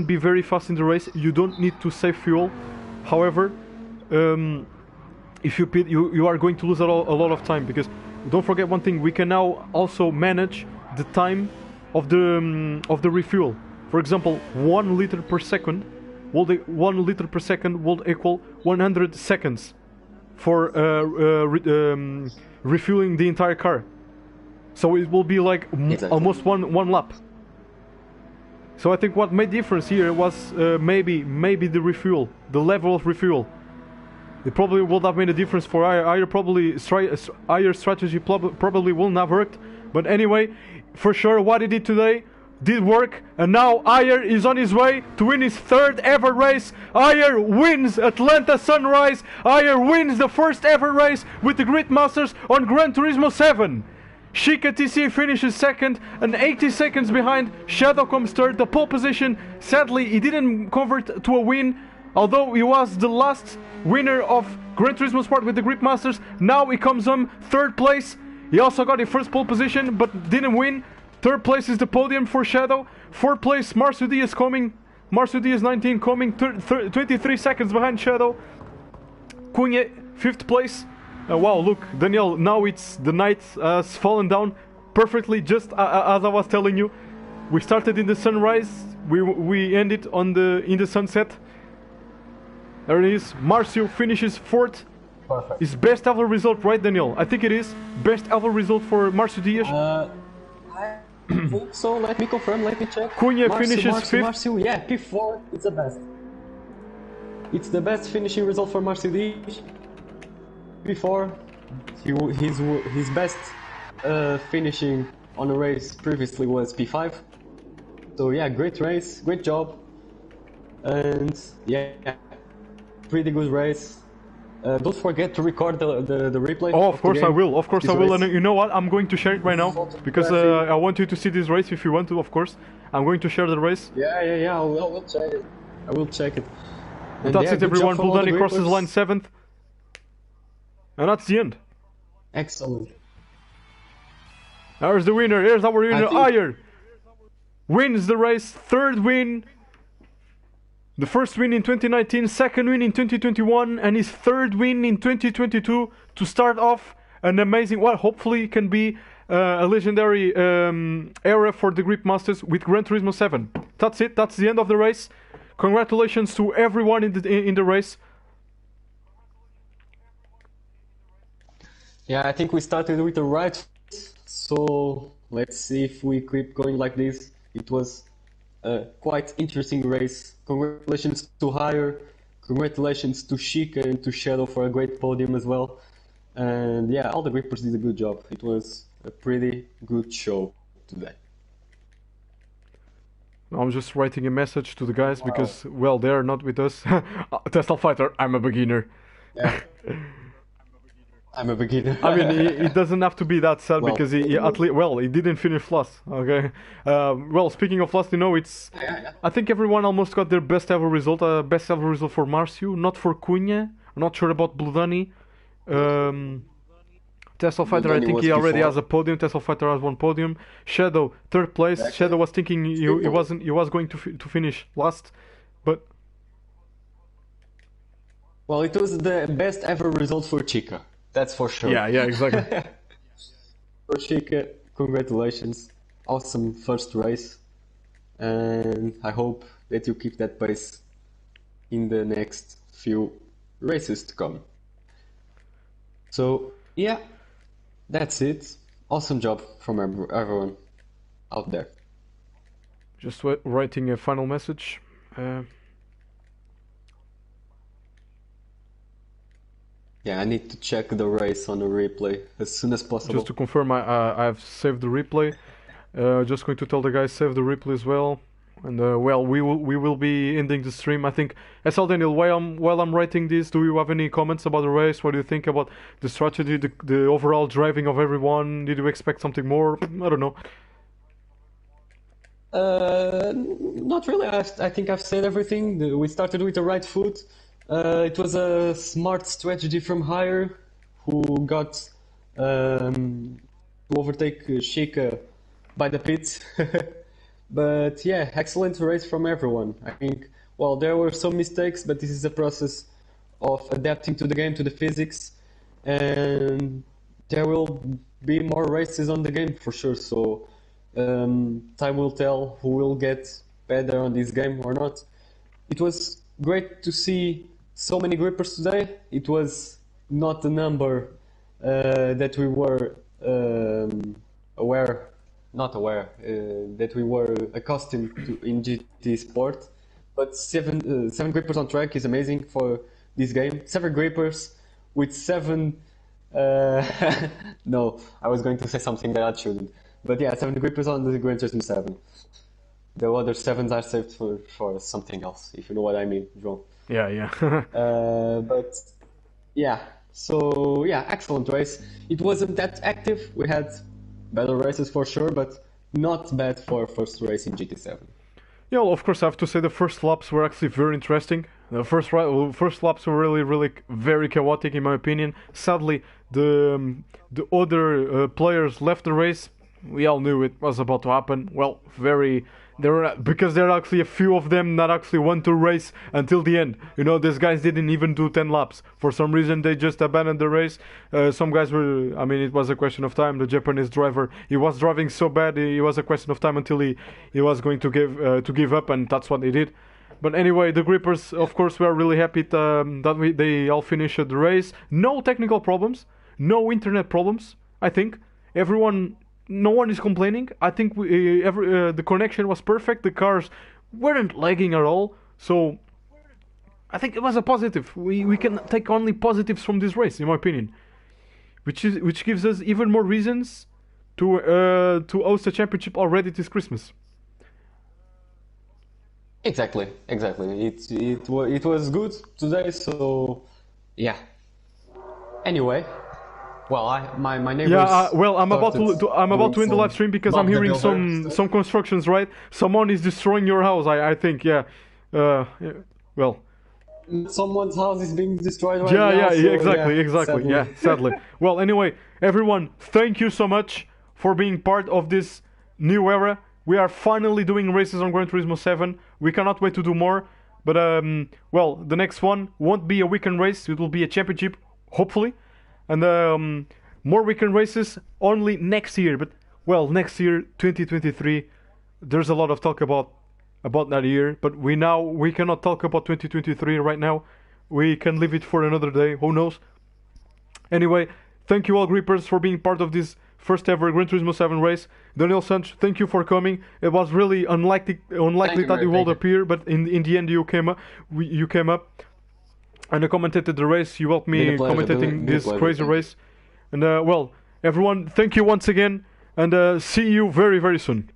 be very fast in the race. You don't need to save fuel. However, if you pit, you are going to lose a lot of time, because don't forget one thing: we can now also manage the time of the refuel. For example, 1 liter per second will 1 liter per second will equal 100 seconds for refueling the entire car. So it will be like almost one lap. So I think what made difference here was maybe the refuel, the level of refuel. It probably would have made a difference for Ayer. Ayer's strategy probably wouldn't have worked. But anyway, for sure, what he did today did work, and now Ayer is on his way to win his third ever race. Ayer wins Atlanta Sunrise. Ayer wins the first ever race with the Grid Masters on Gran Turismo 7. Chica TC finishes second and 80 seconds behind. Shadow comes third. The pole position, sadly, he didn't convert to a win, although he was the last winner of Gran Turismo Sport with the Grip Masters. Now he comes home third place. He also got a first pole position but didn't win. Third place is the podium for Shadow. Fourth place, Marcio Diaz coming. Marcio Diaz 19 coming 23 seconds behind Shadow. Cunha, fifth place. Wow, look, Daniel, now it's the night has fallen down perfectly, just as I was telling you. We started in the sunrise, we ended in the sunset. There it is. Marcio finishes fourth. Perfect. His best ever result, right, Daniel? I think it is. Best ever result for Marcio Diaz. I think so. Let me confirm. Let me check. Cunha finishes fifth. Marcio, yeah, P4. It's the best. It's the best finishing result for Marcio Diaz. P4. His best finishing on a race previously was P5. So yeah, great race, great job, and yeah, pretty good race. Don't forget to record the replay. Oh, of course I will. Of course I will. Race. And you know what? I'm going to share it right now because I want you to see this race. If you want to, of course, I'm going to share the race. Yeah. I will check it. I will check it. And that's it, everyone. Buldani crosses line 7th, and that's the end. Excellent. There's the winner. Here's our winner. Ayer wins the race. Third win. The first win in 2019, second win in 2021, and his third win in 2022 to start off an amazing, well, hopefully can be a legendary era for the Grip Masters with Gran Turismo 7. That's it. That's the end of the race. Congratulations to everyone in the race. Yeah, I think we started with the right, so let's see if we keep going like this. It was a quite interesting race. Congratulations to Ayer, congratulations to Chica and to Shadow for a great podium as well. And yeah, all the grippers did a good job. It was a pretty good show today. I'm just writing a message to the guys because, well, they're not with us. Tesla Fighter, I'm a beginner. Yeah. I'm a beginner. I mean, it doesn't have to be that sad because he didn't finish last. Okay. Well, speaking of last, you know, it's. I think everyone almost got their best ever result. Best ever result for Marcio, not for Cunha. I'm not sure about Bludani. Tesla Fighter, I think he already has a podium. Tesla Fighter has one podium. Shadow, third place. Exactly. Shadow was thinking he was going to finish last, but. Well, it was the best ever result for Chica. That's for sure. Yeah, exactly. For Chica, congratulations. Awesome first race. And I hope that you keep that pace in the next few races to come. So yeah, that's it. Awesome job from everyone out there. Just writing a final message. Yeah, I need to check the race on the replay as soon as possible. Just to confirm, I've saved the replay. Just going to tell the guys save the replay as well. And well, we will be ending the stream. I think. SL Daniel, while I'm writing this, do you have any comments about the race? What do you think about the strategy, the overall driving of everyone? Did you expect something more? I don't know. Not really. I think I've said everything. We started with the right foot. It was a smart strategy from Hire, who got to overtake Sheikha by the pits. But yeah, excellent race from everyone. I think, well, there were some mistakes, but this is a process of adapting to the game, to the physics, and there will be more races on the game for sure. So time will tell who will get better on this game or not. It was great to see so many grippers today. It was not a number that we were that we were accustomed to in GT Sport, but seven grippers on track is amazing for this game. 7 grippers with 7. No, I was going to say something that I shouldn't. But yeah, 7 grippers on the Gran Turismo 7. The other 7s are saved for something else, if you know what I mean, João. Yeah. But yeah, so yeah, excellent race. It wasn't that active. We had better races for sure, but not bad for a first race in GT7. Yeah, well, of course, I have to say the first laps were actually very interesting. The first laps were really very chaotic, in my opinion. Sadly, the other players left the race. We all knew it was about to happen. Well, because there are actually a few of them that actually want to race until the end. You know, these guys didn't even do 10 laps. For some reason, they just abandoned the race. Some guys were, I mean, it was a question of time. The Japanese driver, he was driving so bad, it was a question of time until he was going to give up, and that's what he did. But anyway, the grippers, of course, were really happy that they all finished the race. No technical problems, no internet problems. I think no one is complaining. I think the connection was perfect. The cars weren't lagging at all. So I think it was a positive. We can take only positives from this race, in my opinion, which gives us even more reasons to host a championship already this Christmas. Exactly. It was good today. So yeah. Anyway. Well, my neighbors. Yeah, well, I'm about to end the live stream because I'm hearing some constructions. Right, someone is destroying your house. I think. Yeah. Well. Someone's house is being destroyed right now. Yeah, so, exactly. Sadly. Yeah, sadly. Well, anyway, everyone, thank you so much for being part of this new era. We are finally doing races on Gran Turismo 7. We cannot wait to do more. But well, the next one won't be a weekend race. It will be a championship, hopefully. And more weekend races only next year. But, well, next year, 2023, there's a lot of talk about that year. But we cannot talk about 2023 right now. We can leave it for another day. Who knows? Anyway, thank you all, Grippers, for being part of this first ever Gran Turismo 7 race. Daniel Santos, thank you for coming. It was really unlikely that you would appear, but in the end you came up. And I commentated the race. You helped me commentating this crazy race. And well, everyone, thank you once again. And see you very, very soon.